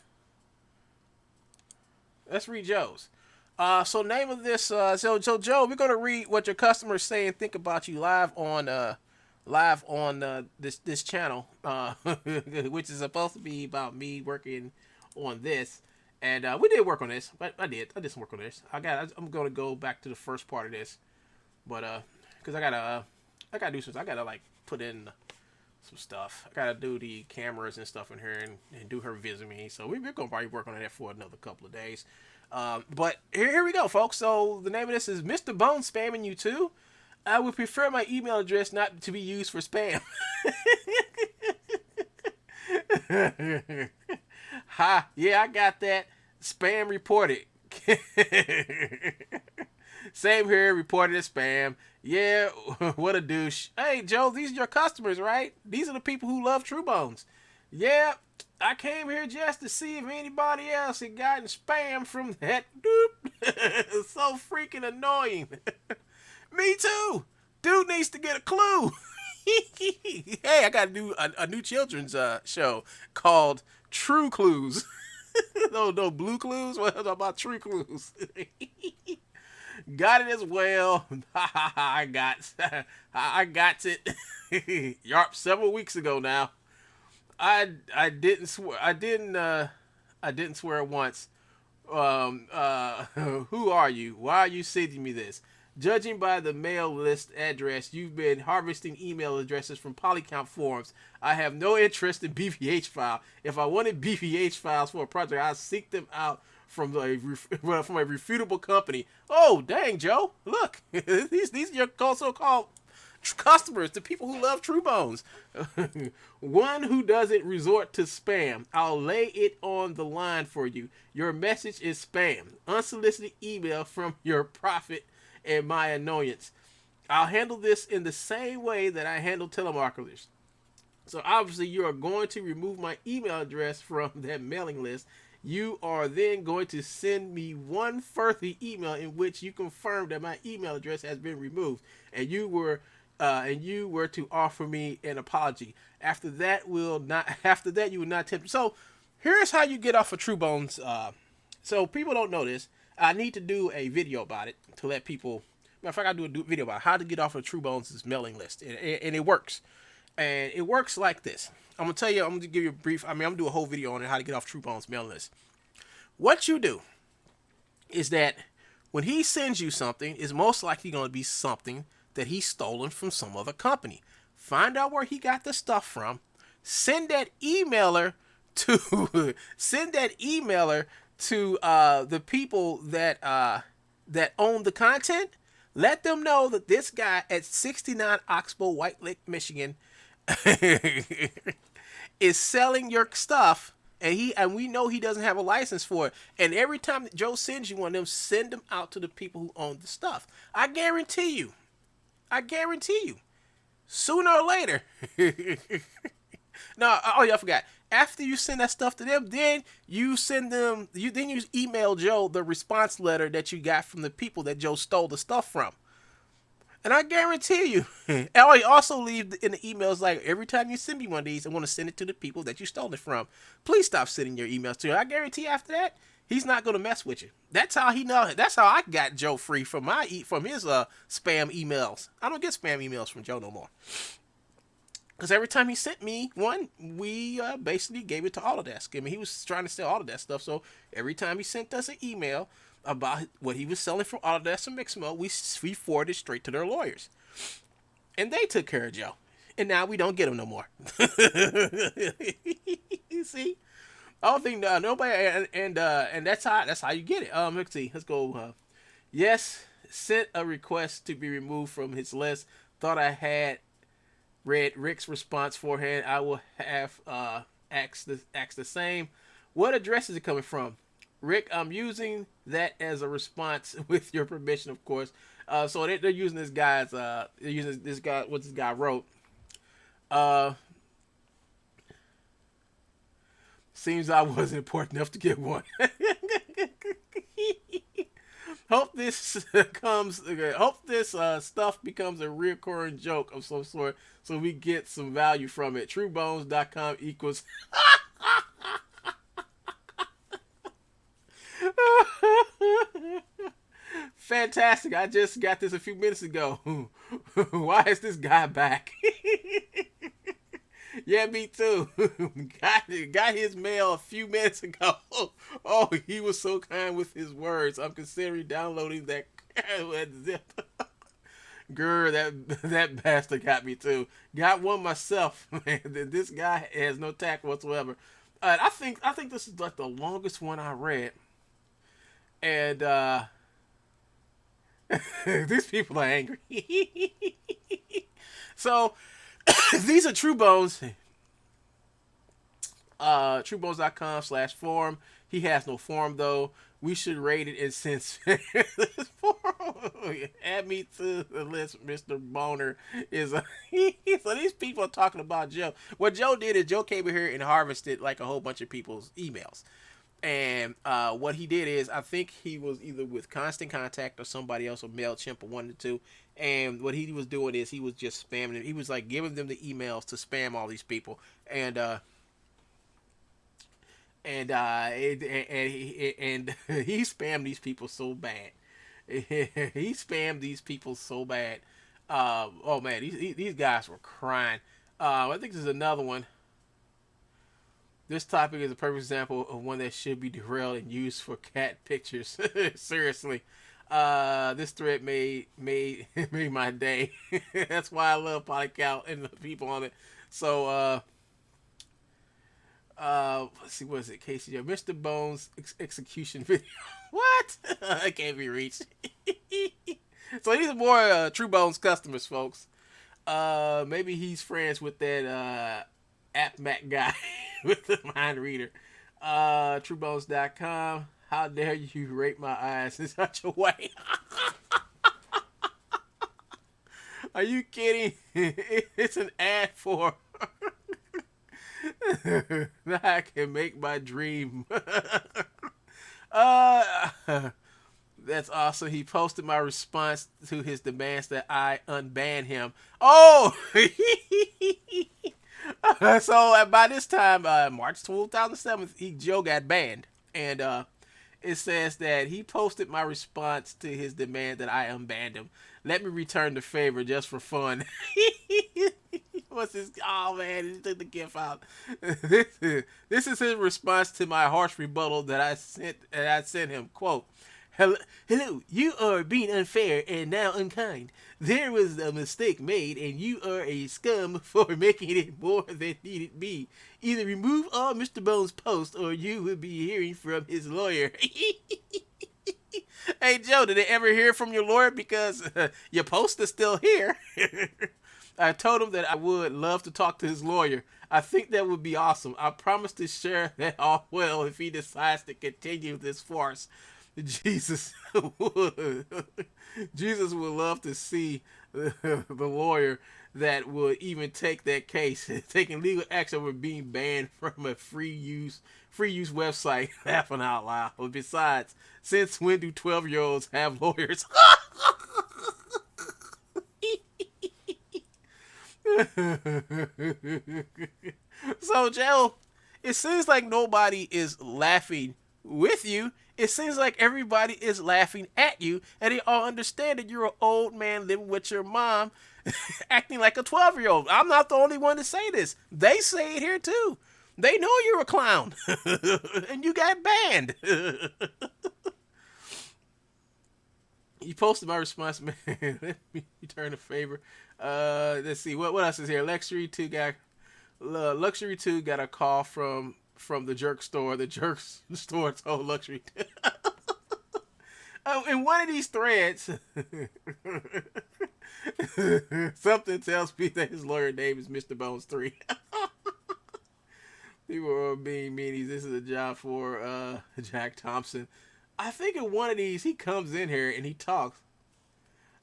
So name of this. So Joe, we're gonna read what your customers say and think about you live on this channel, which is supposed to be about me working on this. And we did work on this. I did some work on this. I'm gonna go back to the first part of this, but because I gotta do some. I gotta like put in some stuff. I gotta do the cameras and stuff in here and do her resume. So we're gonna probably work on that for another couple of days. But here we go, folks. So the name of this is Mr. Bones spamming you too. I would prefer my email address not to be used for spam. Ha, yeah, I got that. Spam reported. Same here, reported as spam. Yeah, what a douche. Hey, Joe, these are your customers, right? These are the people who love Truebones. Yeah, I came here just to see if anybody else had gotten spam from that. So freaking annoying. Me too. Dude needs to get a clue. Hey, I got to do a new children's show called True Clues. no, Blue Clues. What about True Clues? Got it as well. I got it. Yarp, several weeks ago now. I didn't swear. I didn't swear once. Who are you? Why are you sending me this? Judging by the mail list address, you've been harvesting email addresses from Polycount forums. I have no interest in BVH file. If I wanted BVH files for a project, I'd seek them out from a refutable company. Oh, dang, Joe. Look, these are your so-called customers, the people who love Truebones. One who doesn't resort to spam. I'll lay it on the line for you. Your message is spam. Unsolicited email from your prophet and my annoyance. I'll handle this in the same way that I handle telemarketers. So obviously you are going to remove my email address from that mailing list. You are then going to send me one further email in which you confirm that my email address has been removed, and you were to offer me an apology. After that, you will not tempt. So here's how you get off of Truebones. So people don't know this. I need to do a video about it to let people Matter of fact, I do a video about how to get off of Truebones' mailing list, and it works. And it works like this. I'm gonna tell you. I'm gonna give you a brief. I'm gonna do a whole video on how to get off Truebones' mailing list. What you do is that when he sends you something, it's most likely going to be something that he's stolen from some other company. Find out where he got the stuff from. Send that emailer to the people that own the content. Let them know that this guy at 69 Oxbow, White Lake, Michigan, is selling your stuff. And we know he doesn't have a license for it. And every time that Joe sends you one of them, send them out to the people who own the stuff. I guarantee you. Sooner or later. No, oh yeah, I forgot. After you send that stuff to them, then you email Joe the response letter that you got from the people that Joe stole the stuff from. And I guarantee you, I also leave in the emails like, every time you send me one of these, I want to send it to the people that you stole it from. Please stop sending your emails to him. I guarantee after that, he's not going to mess with you. That's how he know. That's how I got Joe free from his spam emails. I don't get spam emails from Joe no more. Because every time he sent me one, we basically gave it to Autodesk. I mean, he was trying to sell Autodesk stuff, so every time he sent us an email about what he was selling from Autodesk and Mixamo, we forwarded straight to their lawyers. And they took care of Joe. And now we don't get him no more. You see? I don't think nobody, and that's how you get it. Let's see. Let's go. Yes, sent a request to be removed from his list. Thought I had read Rick's response forehand. I will have asked the same. What address is it coming from? Rick, I'm using that as a response with your permission, of course. So they're using this guy's, what this guy wrote. Seems I wasn't important enough to get one. Hope this stuff becomes a recurring joke of some sort, so we get some value from it. Truebones.com equals. Fantastic. I just got this a few minutes ago. Why is this guy back? Yeah, me too. got his mail a few minutes ago. Oh, he was so kind with his words. I'm considering downloading that zip. Grr, that bastard got me too. Got one myself. Man, this guy has no tact whatsoever. I think this is like the longest one I read. And these people are angry. So these are Truebones. Truebones.com/forum. He has no forum though. We should rate it and since add me to the list. Mr. Boner is so these people are talking about Joe. What Joe did is Joe came in here and harvested like a whole bunch of people's emails. And what he did is, I think he was either with Constant Contact or somebody else, or MailChimp, or one of the two. And what he was doing is he was just spamming them. He was like giving them the emails to spam all these people. And he spammed these people so bad. He spammed these people so bad. Oh man, these guys were crying. I think there's another one. This topic is a perfect example of one that should be derailed and used for cat pictures. Seriously. This thread made my day. That's why I love Polycout and the people on it. So, let's see, what is it? Casey, Mr. Bones execution video. What? I can't be reached. So these are more Truebones customers, folks. Maybe he's friends with that AppMac guy with the mind reader. Truebones.com. How dare you rape my eyes in such a way? Are you kidding? It's an ad for now I can make my dream. That's awesome. He posted my response to his demands that I unban him. Oh! So by this time, March 2007, Joe got banned. And It says that he posted my response to his demand that I unban him. Let me return the favor just for fun. What's this? Oh man, he took the gift out. This is his response to my harsh rebuttal that I sent him. Quote: Hello, you are being unfair and now unkind. There was a mistake made, and you are a scum for making it more than needed be. Either remove all Mr. Bones' posts, or you will be hearing from his lawyer. Hey, Joe, did they ever hear from your lawyer? Because your post is still here. I told him that I would love to talk to his lawyer. I think that would be awesome. I promise to share that all well if he decides to continue this farce. Jesus Jesus would love to see the lawyer that would even take that case, taking legal action over being banned from a free use website. Laughing out loud. But besides, since when do 12-year-olds have lawyers? So, Joe, it seems like nobody is laughing with you. It seems like everybody is laughing at you, and they all understand that you're an old man living with your mom, acting like a 12-year-old. I'm not the only one to say this. They say it here too. They know you're a clown, and you got banned. You posted my response, man. Let me return a favor. Let's see what else is here. Luxury 2 got a call from the jerk store. The jerk store told Luxury 2. In one of these threads, something tells me that his lawyer name is Mr. Bones 3. People are being meanies. This is a job for Jack Thompson. I think in one of these, he comes in here and he talks.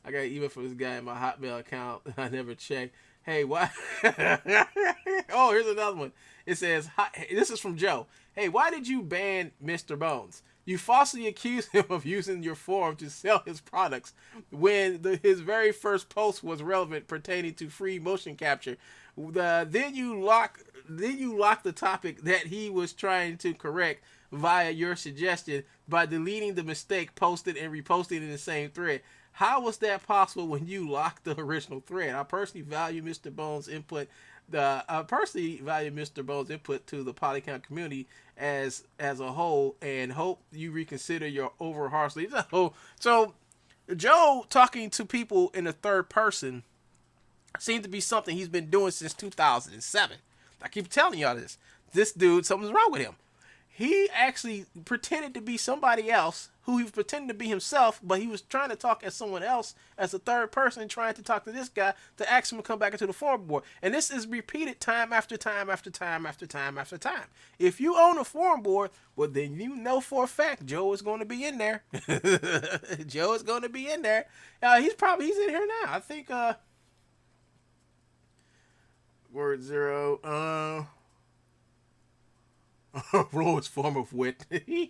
I got an email from this guy in my Hotmail account. I never checked. Hey, why? Oh, here's another one. It says, this is from Joe. Hey, why did you ban Mr. Bones? You falsely accused him of using your forum to sell his products when his very first post was relevant pertaining to free motion capture. Then you lock the topic that he was trying to correct via your suggestion by deleting the mistake posted and reposting in the same thread. How was that possible when you locked the original thread? I personally value Mr. Bones' input. I personally value Mr. Bones' input to the Polycount community as a whole, and hope you reconsider your overhaul. So Joe talking to people in the third person seems to be something he's been doing since 2007. I keep telling y'all this. This dude, something's wrong with him. He actually pretended to be somebody else who he was pretending to be himself, but he was trying to talk as someone else, as a third person, trying to talk to this guy to ask him to come back into the forum board. And this is repeated time after time after time after time after time. If you own a forum board, well, then you know for a fact Joe is going to be in there. Joe is going to be in there. He's in here now. I think, word 0, lowest form of wit. Here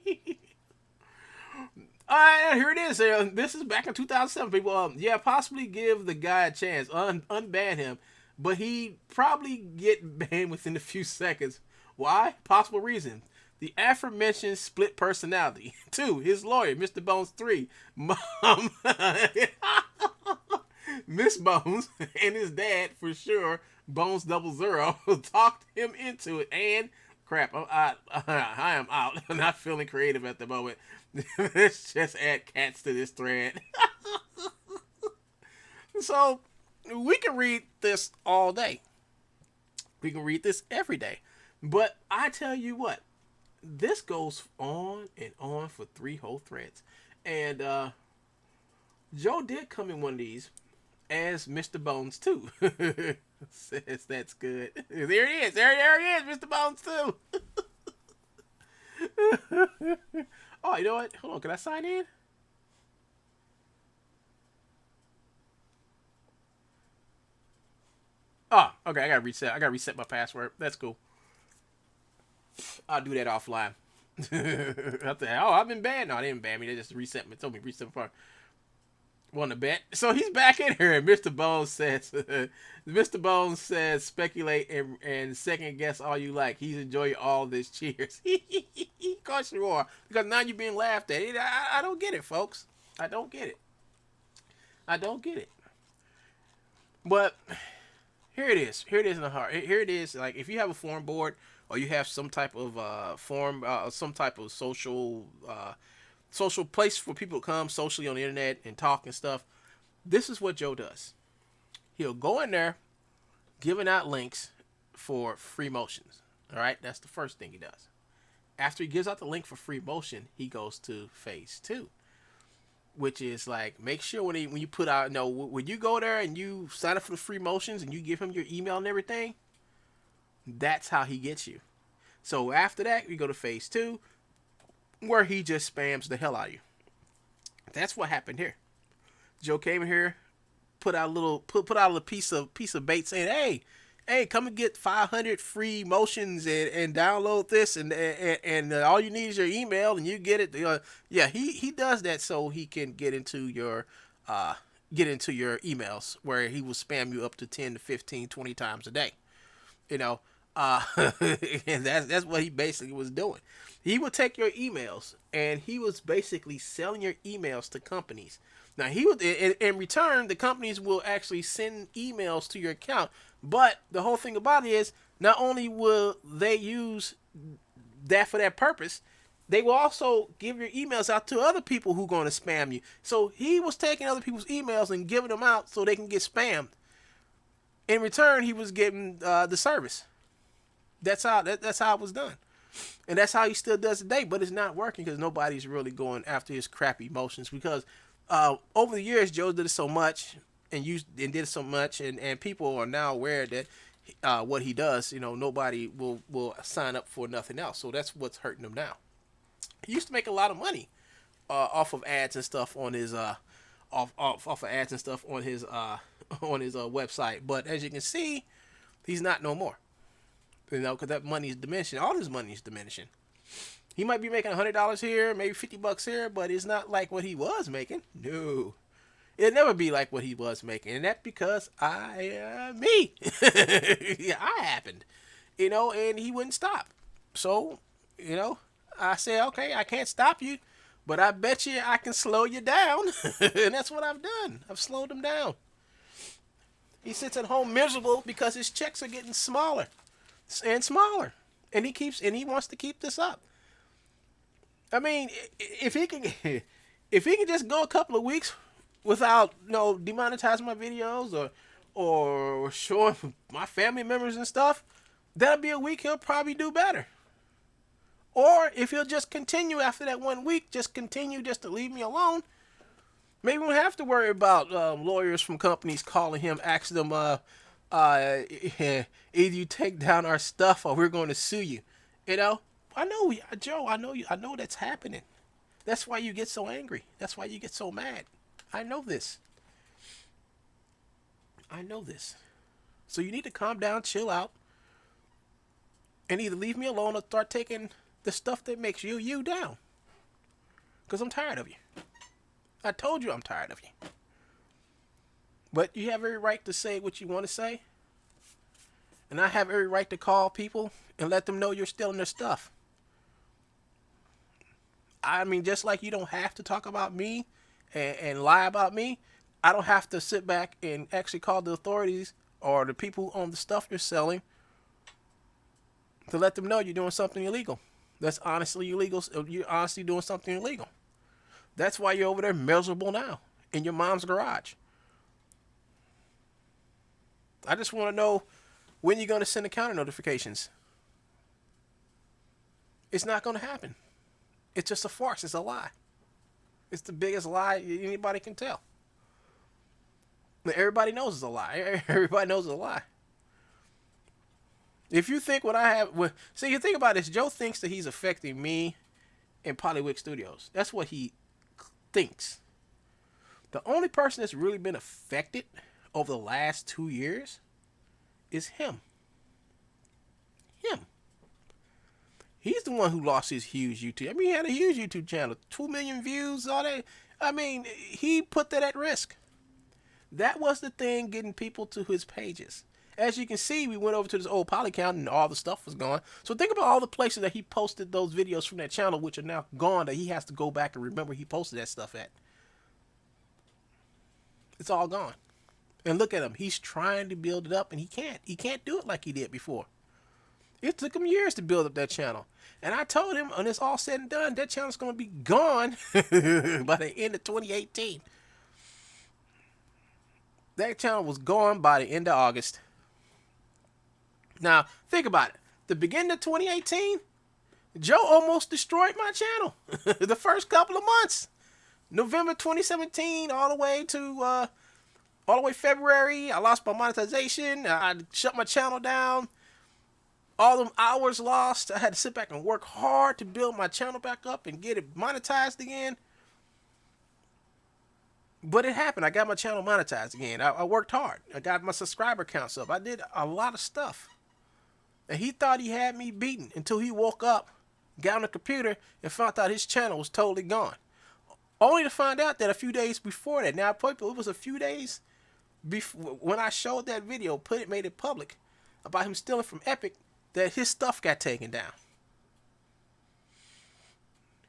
it is. This is back in 2007. People, possibly give the guy a chance. Unban him, but he probably get banned within a few seconds. Why? Possible reason: the aforementioned split personality. 2, his lawyer, Mr. Bones 3, Mom, Miss Bones, and his dad for sure, Bones 00, talked him into it. And crap, I am out. I'm not feeling creative at the moment. Let's just add cats to this thread. So, we can read this all day. We can read this every day. But I tell you what, this goes on and on for 3 whole threads. And Joe did come in one of these as Mr. Bones 2. Says that's good. There it is. There he is, Mr. Bones 2. Oh, you know what? Hold on. Can I sign in? Oh, okay. I gotta reset my password. That's cool. I'll do that offline. I've been banned. No, they didn't ban me. They just reset me. Told me reset my password. Want to bet? So he's back in here. Mr. Bones says, Mr. Bones says, speculate and second guess all you like. He's enjoying all this. Cheers. course you are, because now you're being laughed at. I don't get it, folks. I don't get it. I don't get it. But here it is. Here it is in the heart. Here it is. Like, if you have a forum board or you have some type of forum, some type of social place for people to come socially on the internet and talk and stuff, this is what Joe does. He'll go in there giving out links for free motions. All right, that's the first thing he does. After he gives out the link for free motion, he goes to phase 2, which is like, make sure when you put out, when you go there and you sign up for the free motions and you give him your email and everything, that's how he gets you. So after that, we go to phase 2, where he just spams the hell out of you. That's what happened here. Joe came in here, put out a little piece of bait saying, hey, come and get 500 free motions and download this and all you need is your email and you get it. He does that so he can get into your emails, where he will spam you up to 10 to 15, 20 times a day. And that's what he basically was doing. He would take your emails and he was basically selling your emails to companies. Now, he would, in return, the companies will actually send emails to your account. But the whole thing about it is, not only will they use that for that purpose, they will also give your emails out to other people who are going to spam you. So he was taking other people's emails and giving them out so they can get spammed. In return, he was getting the service. That's how it was done. And that's how he still does today. But it's not working because nobody's really going after his crappy motions, because over the years, Joe did it so much and did it so much, and people are now aware that what he does, nobody will sign up for nothing else. So that's what's hurting him now. He used to make a lot of money off of ads and stuff on his off of ads and stuff on his website, but as you can see, he's not no more. Because that money is diminishing. All his money is diminishing. He might be making $100 here, maybe $50 here, but it's not like what he was making. No, it'll never be like what he was making, and that's because I happened, and he wouldn't stop. So, I said, okay, I can't stop you, but I bet you I can slow you down, and that's what I've done. I've slowed him down. He sits at home miserable because his checks are getting smaller and smaller, and he wants to keep this up. I mean, if he can just go a couple of weeks without demonetizing my videos or showing my family members and stuff, that'll be a week he'll probably do better. Or if he'll just continue after that 1 week, just to leave me alone, maybe we won't have to worry about lawyers from companies calling him, asking them, either you take down our stuff or we're going to sue you. I know, Joe, I know that's happening. That's why you get so angry. That's why you get so mad. I know this. So you need to calm down, chill out, and either leave me alone or start taking the stuff that makes you down. Because I'm tired of you. I told you I'm tired of you. But you have every right to say what you want to say. And I have every right to call people and let them know you're stealing their stuff. I mean, just like you don't have to talk about me and lie about me, I don't have to sit back and actually call the authorities or the people who own the stuff you're selling to let them know you're doing something illegal. That's honestly illegal. You're honestly doing something illegal. That's why you're over there miserable now in your mom's garage. I just want to know when you're going to send the counter notifications. It's not going to happen. It's just a farce. It's a lie. It's the biggest lie anybody can tell. Everybody knows it's a lie. Everybody knows it's a lie. If you think what I have... you think about this. Joe thinks that he's affecting me in Polywick Studios. That's what he thinks. The only person that's really been affected over the last 2 years is him. He's the one who lost his huge YouTube. I mean, he had a huge YouTube channel, 2 million views, all that. I mean, he put that at risk. That was the thing getting people to his pages. as you can see, we went over to this old poly count and all the stuff was gone. So think about all the places that he posted those videos from that channel, which are now gone, that he has to go back and remember he posted that stuff at. It's all gone. And look at him. He's trying to build it up, and he can't. He can't do it like he did before. It took him years to build up that channel. And I told him, when it's all said and done, that channel's going to be gone by the end of 2018. That channel was gone by the end of August. Now, think about it. The beginning of 2018, Joe almost destroyed my channel. The first couple of months. November 2017 all the way to February. I lost my monetization. I shut my channel down. All them hours lost. I had to sit back and work hard to build my channel back up and get it monetized again. But it happened. I got my channel monetized again. I worked hard. I got my subscriber counts up. I did a lot of stuff. And he thought he had me beaten until he woke up, got on the computer, and found out his channel was totally gone. Only to find out that a few days before that, now it was a few days before when I showed that video, made it public about him stealing from Epic, that his stuff got taken down.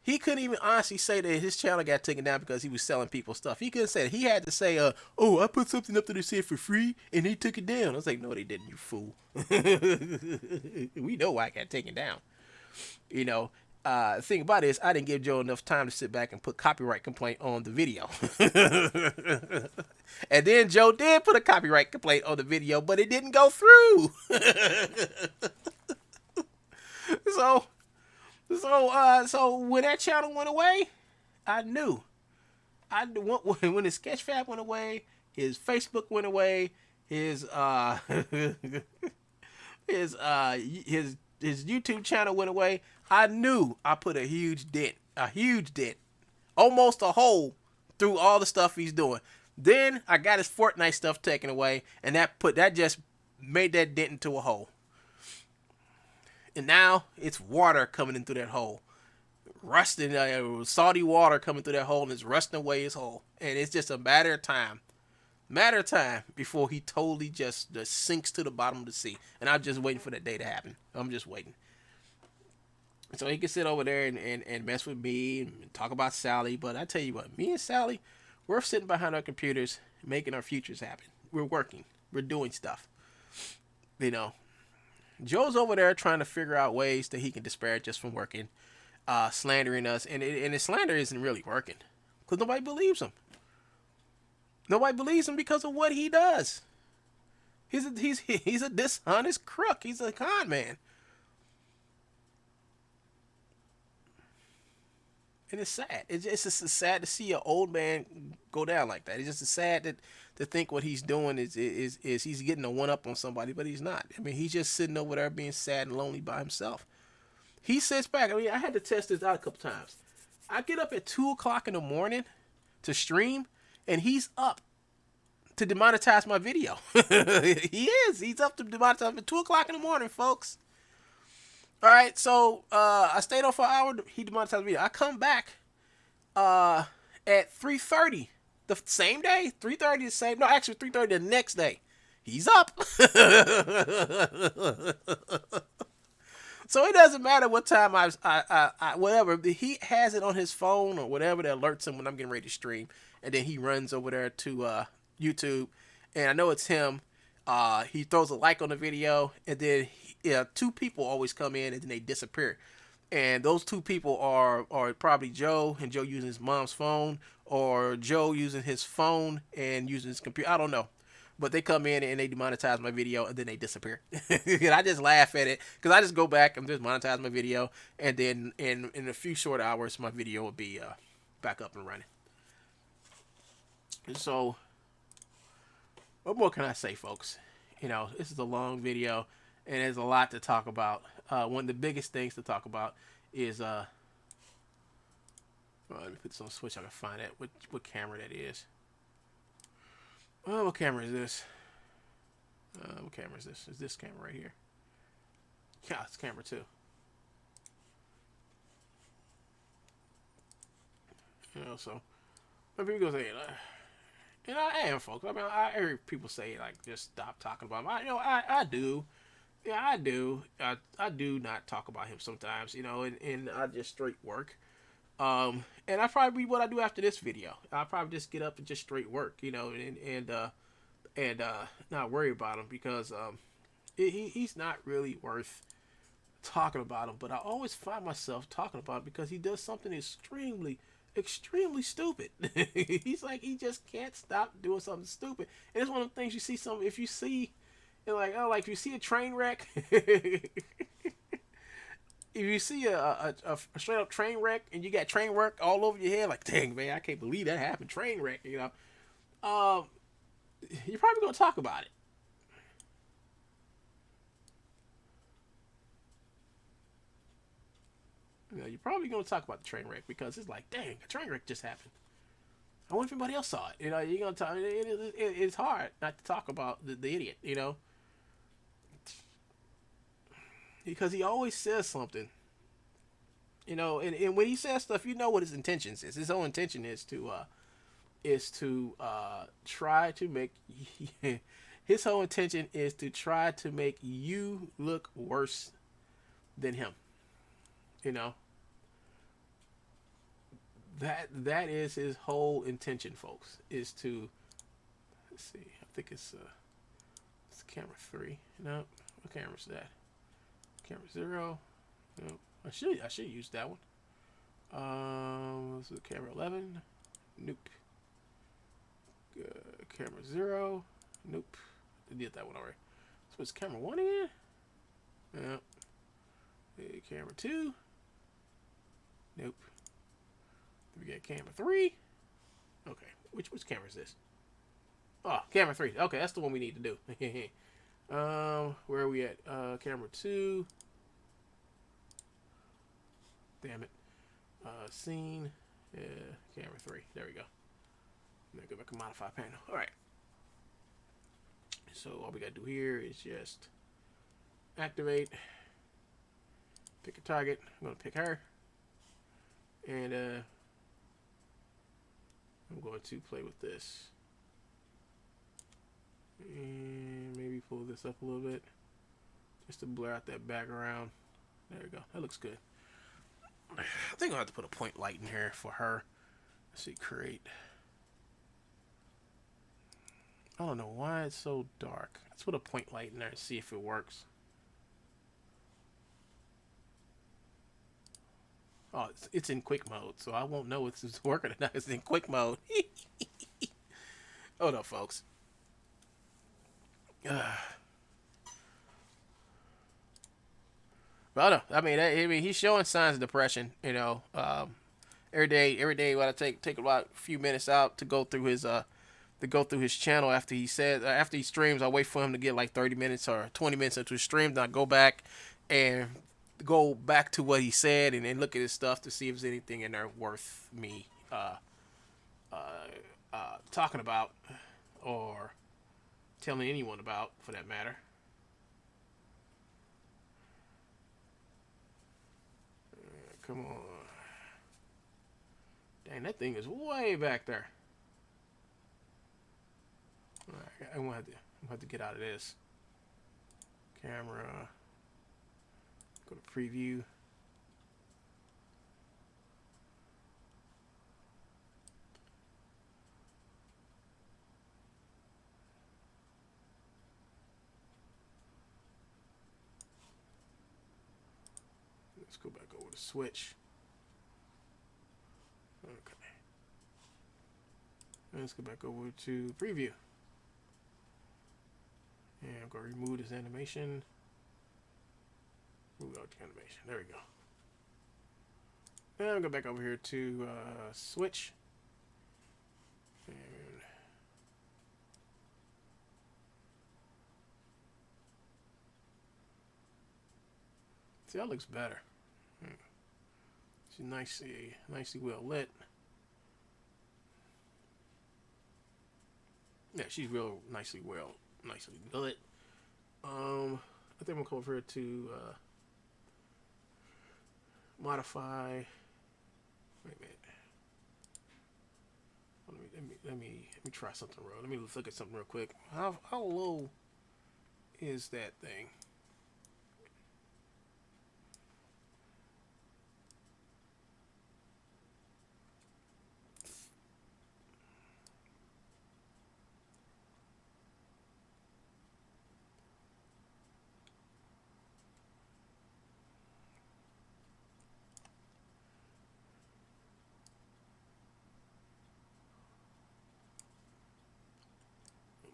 He couldn't even honestly say that his channel got taken down because he was selling people's stuff. He couldn't say that. He had to say, oh, I put something up there that said for free, and they took it down. I was like, no, they didn't, you fool. We know why it got taken down. You know, the thing about it is I didn't give Joe enough time to sit back and put copyright complaint on the video. And then Joe did put a copyright complaint on the video, but it didn't go through. So when that channel went away, I knew. When his Sketchfab went away, his Facebook went away, his YouTube channel went away. I knew I put a huge dent, almost a hole through all the stuff he's doing. Then I got his Fortnite stuff taken away, and that just made that dent into a hole. And now it's water coming in through that hole. Rusting, salty water coming through that hole, and it's rusting away his hole. And it's just a matter of time before he totally just sinks to the bottom of the sea. And I'm just waiting for that day to happen. I'm just waiting. So he can sit over there and mess with me and talk about Sally. But I tell you what, me and Sally, we're sitting behind our computers making our futures happen. We're working. We're doing stuff. You know. Joe's over there trying to figure out ways that he can disparage us from working, slandering us, and his slander isn't really working because nobody believes him. Nobody believes him because of what he does. He's a dishonest crook. He's a con man, and it's sad. It's just sad to see an old man go down like that. It's just sad to think what he's doing is he's getting a one up on somebody, but he's not. I mean, he's just sitting over there being sad and lonely by himself. He sits back. I mean, I had to test this out a couple times. I get up at 2:00 in the morning to stream, and he's up to demonetize my video. He's up to demonetize at 2:00 in the morning, folks. All right, so I stayed on for an hour. He demonetized the video. I come back at 3:30. The same day, 3:30 the same. No, actually 3:30 the next day. He's up. So it doesn't matter what time I whatever. He has it on his phone or whatever that alerts him when I'm getting ready to stream, and then he runs over there to YouTube, and I know it's him. He throws a like on the video, and then two people always come in and then they disappear. And those two people are probably Joe, and Joe using his mom's phone, or Joe using his phone and using his computer. I don't know. But they come in and they demonetize my video, and then they disappear. And I just laugh at it, because I just go back and just monetize my video, and then in a few short hours, my video will be back up and running. And so, what more can I say, folks? You know, this is a long video, and there's a lot to talk about. One of the biggest things to talk about is let me put this on switch. I can find it. What camera that is? Oh, what camera is this? What camera is this? Is this camera right here? Yeah, it's camera 2. You know, so maybe we go say, And I am, folks. I mean, I hear people say like just stop talking about him. I do. Yeah, I do. I do not talk about him sometimes, and I just straight work. And I probably what I do after this video. I'll probably just get up and just straight work, and not worry about him because he's not really worth talking about him. But I always find myself talking about him because he does something extremely stupid. He's like he just can't stop doing something stupid. And it's one of the things you see some if you see like if you see a train wreck if you see a straight up train wreck and you got train wreck all over your head, like, dang, man, I can't believe that happened. Train wreck, um, you're probably gonna talk about it. You're probably gonna talk about the train wreck because it's like, dang, a train wreck just happened. I wonder if anybody else saw it. You're gonna talk. It's hard not to talk about the idiot, because he always says something. And when he says stuff, you know what his intentions is. His whole intention is to try to make his whole intention is to try to make you look worse than him. You know that is his whole intention, folks. Is to let's see. I think it's camera 3. No, what camera is that? Camera 0. No, I should use that one. This is camera 11. Nope. Camera 0. Nope. I did that one already. So it's camera 1 again? Yeah. Camera 2. Nope. We got camera 3. Okay. Which camera is this? Oh, camera 3. Okay, that's the one we need to do. Where are we at? Camera 2. Damn it. Scene. Camera 3. There we go. Now go back and modify panel. Alright. So all we gotta do here is just activate. Pick a target. I'm gonna pick her. And I'm going to play with this. And maybe pull this up a little bit. Just to blur out that background. There we go. That looks good. I think I'll have to put a point light in here for her. Let's see, create. I don't know why it's so dark. Let's put a point light in there and see if it works. Oh, it's in quick mode, so I won't know if it's working or not. It's in quick mode. Hold up, folks. But I mean, he's showing signs of depression. Every day, when I take about a few minutes out to go through his channel after he streams. I wait for him to get like 30 minutes or 20 minutes into his stream. Then I go back to what he said and then look at his stuff to see if there's anything in there worth me talking about or telling anyone about, for that matter. Come on. Dang, that thing is way back there. Alright, I'm gonna have to get out of this. Camera. Go to preview. Let's go back over to switch. Okay. Let's go back over to preview. And I'm going to remove this animation. Move out the animation. There we go. Now I'll go back over here to switch. And see, that looks better. She's nicely well lit. Yeah, she's real nicely lit. I think I'm gonna come over here to modify. Wait a minute. Let me try something real. Let me look at something real quick. How low is that thing?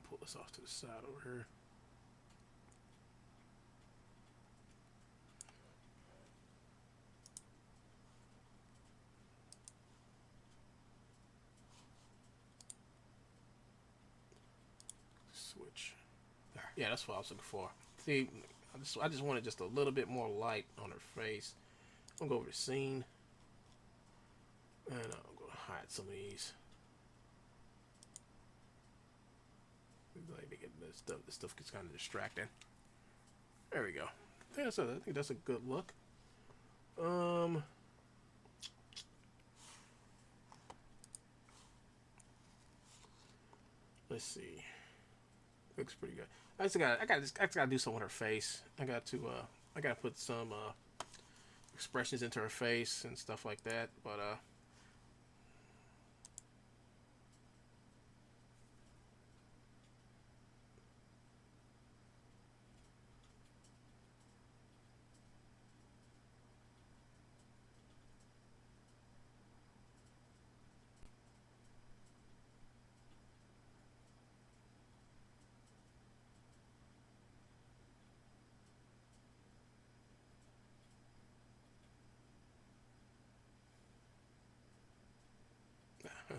Pull this off to the side over here. Switch. There. Yeah, that's what I was looking for. See, I just wanted just a little bit more light on her face. I'm gonna go over to scene, and I'm gonna hide some of these. This stuff gets kind of distracting. There we go. I think that's a good look. Let's see. Looks pretty good. I gotta do something with her face. I gotta put some expressions into her face and stuff like that. But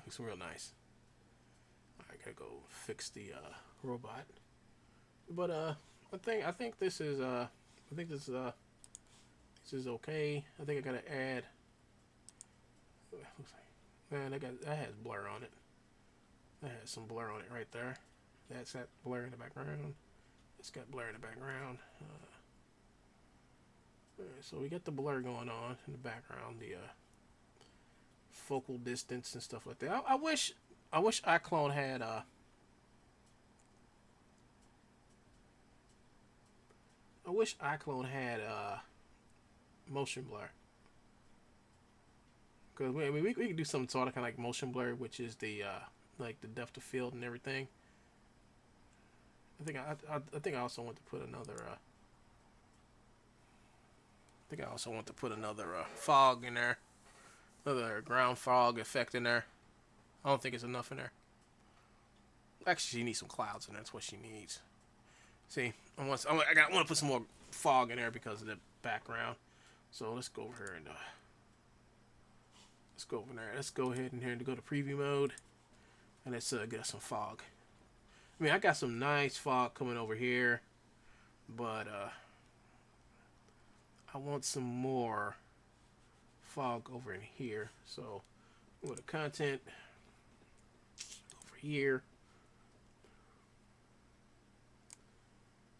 looks real nice. I gotta go fix the robot. But I think this is this is okay. I think I gotta add. Man, that has blur on it. That has some blur on it right there. That's got blur in the background. It's got blur in the background. So we got the blur going on in the background. The focal distance and stuff like that. I wish iClone had motion blur. Because we can do something sort of kind of like motion blur, which is the like the depth of field and everything. I think I also want to put another fog in there, another ground fog effect in there. I don't think it's enough in there. Actually, she needs some clouds in there. That's what she needs. See, I want to put some more fog in there because of the background. So let's go over here and let's go over there. Let's go ahead and here and go to preview mode, and let's get us some fog. I mean, I got some nice fog coming over here, but I want some more fog over in here. So go to content over here,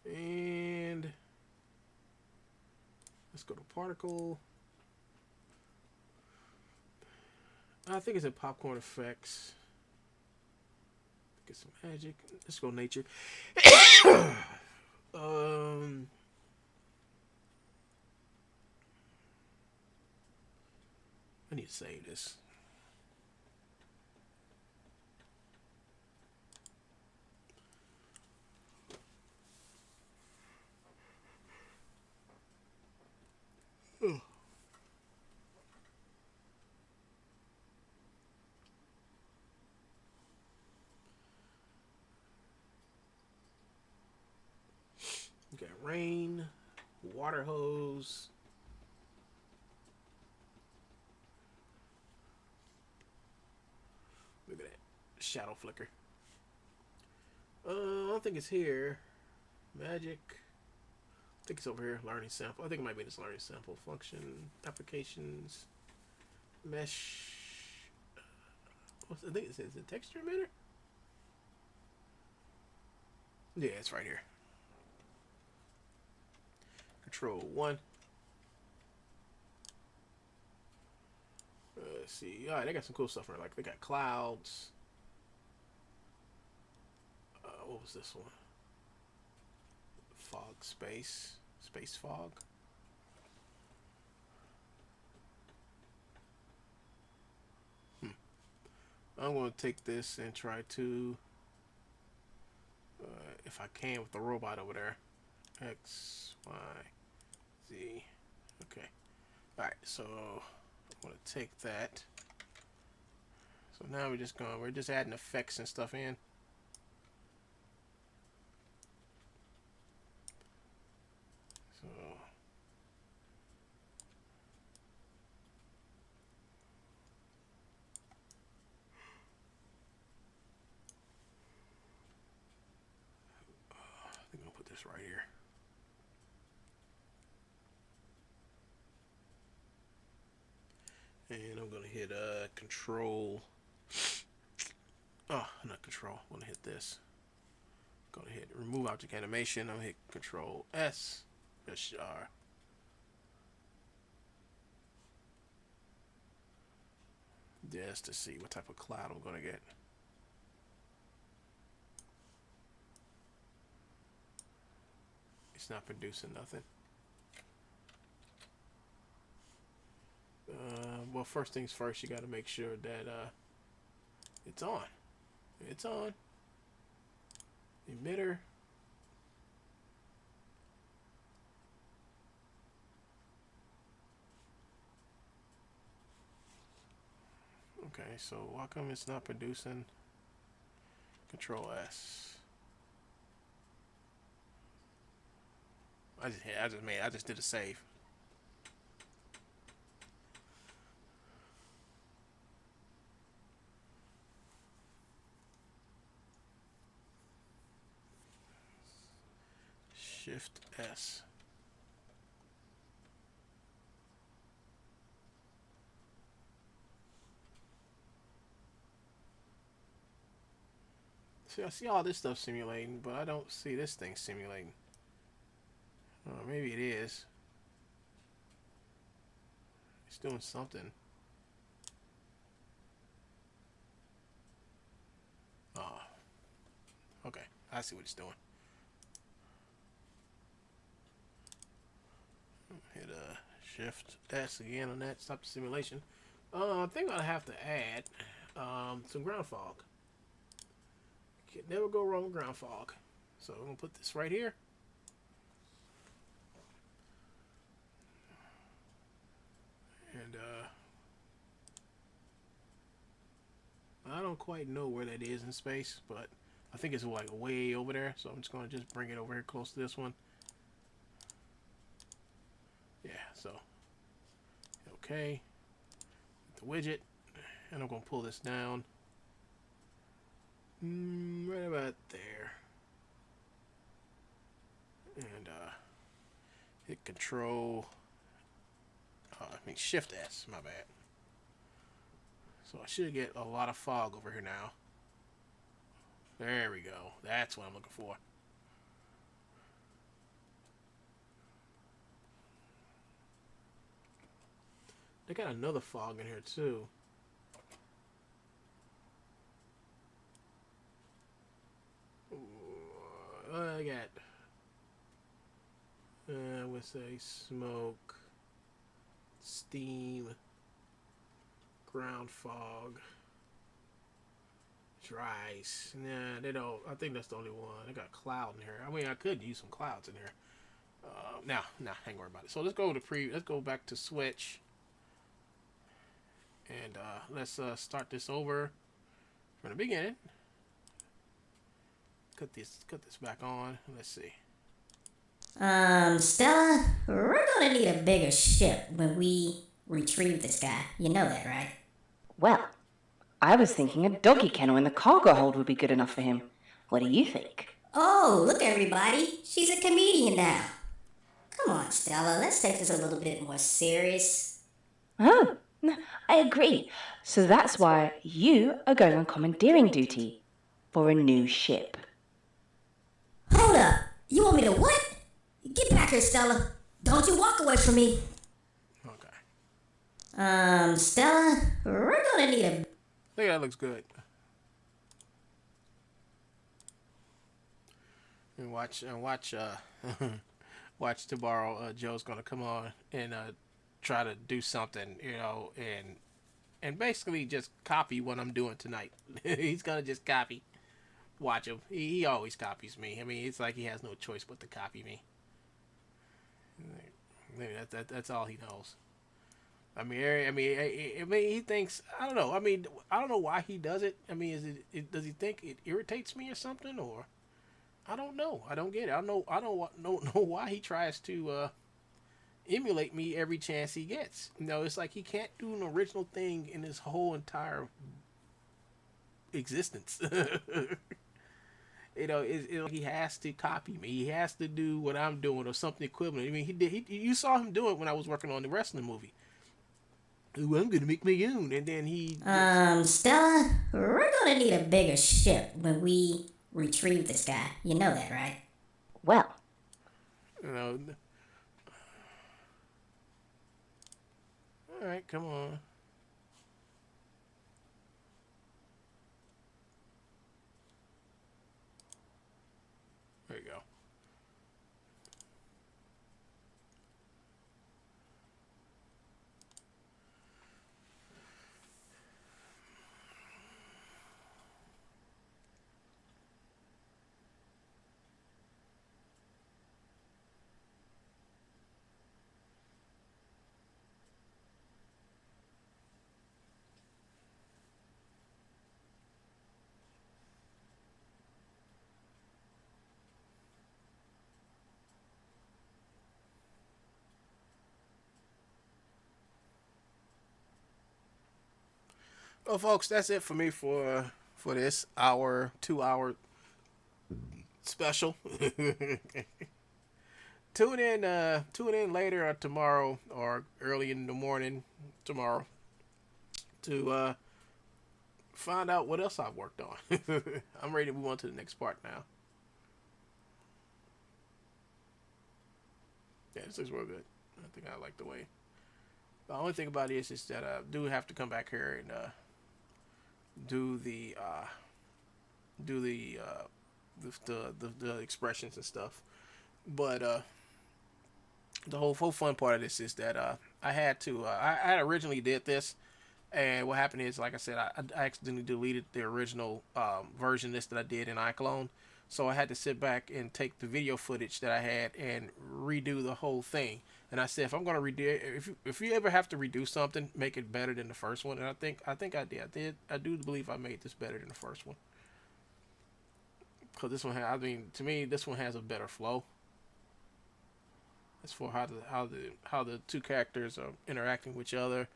and let's go to particle. I think it's in popcorn effects. Get some magic. Let's go nature. I need to save this. You got rain, water hose. Look at that shadow flicker. I don't think it's here. Magic. I think it's over here. Learning sample. I think it might be this learning sample. Function, applications, mesh. I think it says the texture emitter. Yeah, it's right here. Control 1. Let's see. All right, they got some cool stuff here. Like they got clouds. what was this one? Fog space fog. I'm going to take this and try to, if I can, with the robot over there. X, Y, Z. Okay. Alright, so I'm going to take that. So now we're just adding effects and stuff in. So I think I'll put this right here. And I'm going to hit control. Oh, not control. I'm going to hit this. I'm going to hit remove object animation. I'm going to hit control S. R. Just to see what type of cloud I'm going to get. It's not producing nothing. Well, first things first, you got to make sure that it's on. It's on. Emitter. Okay, so why come it's not producing? Control S. I just did a save. Shift S. See, I see all this stuff simulating, but I don't see this thing simulating. Maybe it is. It's doing something. Oh. Okay, I see what it's doing. Hit Shift S again on that. Stop the simulation. I think I'll have to add some ground fog. Can never go wrong with ground fog. So I'm gonna put this right here. And I don't quite know where that is in space, but I think it's like way over there. So I'm just gonna bring it over here close to this one. Yeah, so okay. The widget, and I'm gonna pull this down. Right about there. And hit control. Shift S, my bad. So I should get a lot of fog over here now. There we go. That's what I'm looking for. They got another fog in here too. I got, I would say smoke, steam, ground fog, dry ice. Nah, they don't. I think that's the only one. They got cloud in here. I mean, I could use some clouds in here. Nah, hang worry about it. So let's go to let's go back to switch, and let's start this over from the beginning. Cut this back on. Let's see. Stella, we're gonna need a bigger ship when we retrieve this guy. You know that, right? Well, I was thinking a doggy kennel in the cargo hold would be good enough for him. What do you think? Oh, look everybody, she's a comedian now. Come on, Stella, let's take this a little bit more serious. Oh, I agree. So that's why you are going on commandeering duty for a new ship. Hold up, you want me to what? Get back here, Stella. Don't you walk away from me. Okay. Stella, we're gonna need a... I think that looks good. and watch watch tomorrow. Joe's gonna come on and try to do something, and basically just copy what I'm doing tonight. He's gonna just copy. Watch him. He always copies me. I mean, it's like he has no choice but to copy me. Maybe that's all he knows. I mean, he thinks. I don't know. I mean, I don't know why he does it. I mean, does he think it irritates me or something, or I don't know. I don't get it. I don't know why he tries to emulate me every chance he gets. It's like he can't do an original thing in his whole entire existence. Like he has to copy me. He has to do what I'm doing or something equivalent. I mean, he did. You saw him do it when I was working on the wrestling movie. Ooh, I'm gonna make my own, and then he. Stella, we're gonna need a bigger ship when we retrieve this guy. You know that, right? Well, You know. All right, come on. There you go. Well, folks, that's it for me for this hour, 2 hour special. Tune in later or tomorrow or early in the morning tomorrow to find out what else I've worked on. I'm ready to move on to the next part now. Yeah, this looks real good. I think I like the way. The only thing about it is that I do have to come back here and do the do the expressions and stuff. But the whole fun part of this is that I had to I originally did this, and what happened is, like I said, I accidentally deleted the original version of this that I did in iClone. So I had to sit back and take the video footage that I had and redo the whole thing. And I said, if I'm gonna redo it, if you ever have to redo something, make it better than the first one. And I think I did. I do believe I made this better than the first one. Because this one, I mean, to me, this one has a better flow. As for how the two characters are interacting with each other,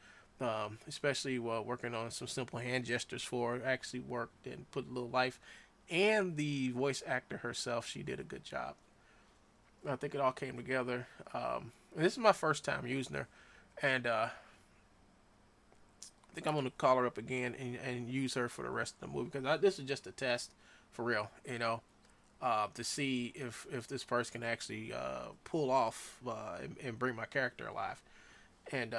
especially while working on some simple hand gestures for it, actually worked and put a little life. And the voice actor herself, she did a good job. I think it all came together. And this is my first time using her, and I think I'm gonna call her up again and use her for the rest of the movie because this is just a test, for real. To see if this person can actually pull off and bring my character alive. And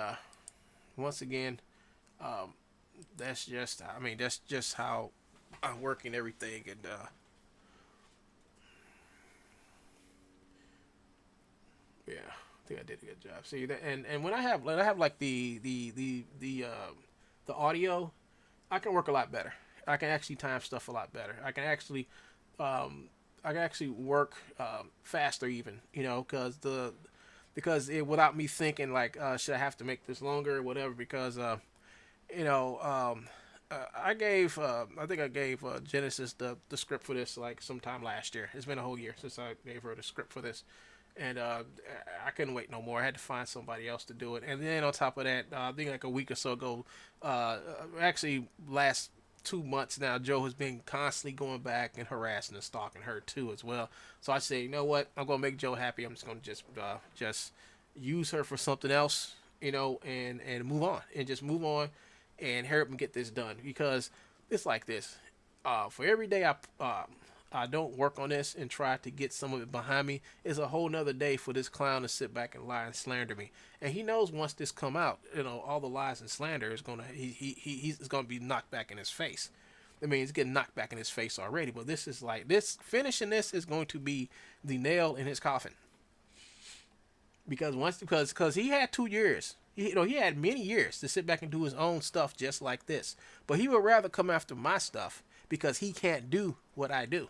once again, um, that's just how I'm working everything. And yeah, I think I did a good job. See that, and when I have like the audio, I can work a lot better. I can actually time stuff a lot better. Um, I can actually work faster even, because without me thinking like should I have to make this longer or whatever, because you know I think I gave Genesis the script for this like sometime last year. It's been a whole year since I gave her the script for this, and I couldn't wait no more. I had to find somebody else to do it. And then on top of that, I think like a week or so ago, actually last 2 months now, Joe has been constantly going back and harassing and stalking her too as well. So I say, you know what? I'm gonna make Joe happy. I'm just gonna just use her for something else, and move on and just move on and hurry up and get this done because it's like this. For every day I don't work on this and try to get some of it behind me, it's a whole nother day for this clown to sit back and lie and slander me. And he knows once this come out, all the lies and slander is gonna he's gonna be knocked back in his face. I mean, it's getting knocked back in his face already, but this is like this finishing this is going to be the nail in his coffin. Because he had 2 years. He had many years to sit back and do his own stuff just like this. But he would rather come after my stuff because he can't do what I do.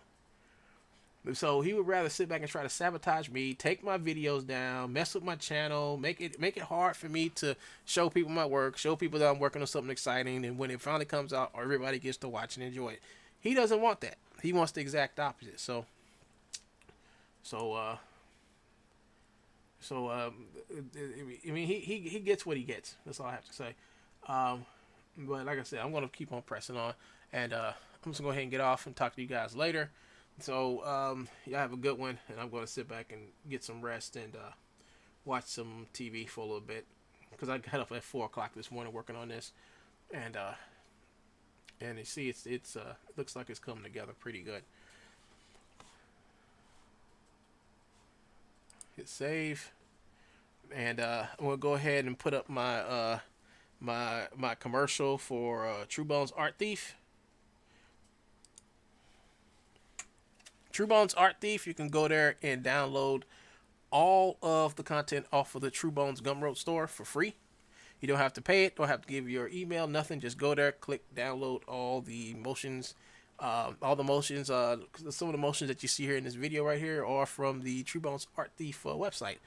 So he would rather sit back and try to sabotage me, take my videos down, mess with my channel, make it hard for me to show people my work, show people that I'm working on something exciting, and when it finally comes out, everybody gets to watch and enjoy it. He doesn't want that. He wants the exact opposite. I mean, he gets what he gets. That's all I have to say. But like I said, I'm gonna keep on pressing on, and I'm just gonna go ahead and get off and talk to you guys later. So y'all have a good one, and I'm gonna sit back and get some rest and watch some TV for a little bit because I got up at 4 o'clock this morning working on this, and you see it looks like it's coming together pretty good. Hit save, and I'm gonna go ahead and put up my my commercial for Truebones Art Thief. Truebones Art Thief. You can go there and download all of the content off of the Truebones Gumroad store for free. You don't have to pay it. Don't have to give your email. Nothing. Just go there, click download all the motions. All the motions, some of the motions that you see here in this video right here are from the Truebones Art Thief website,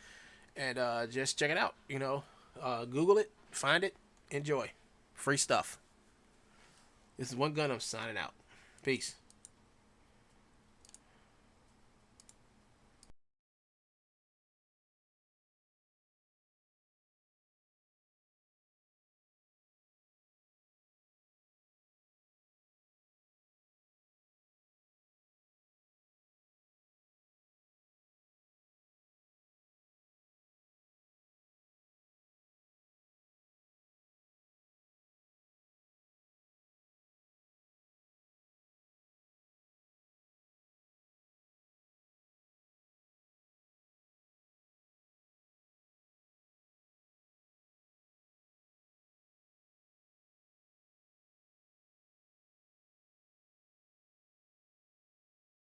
and just check it out. Google it, find it, enjoy. Free stuff. This is One Gun. I'm signing out. Peace.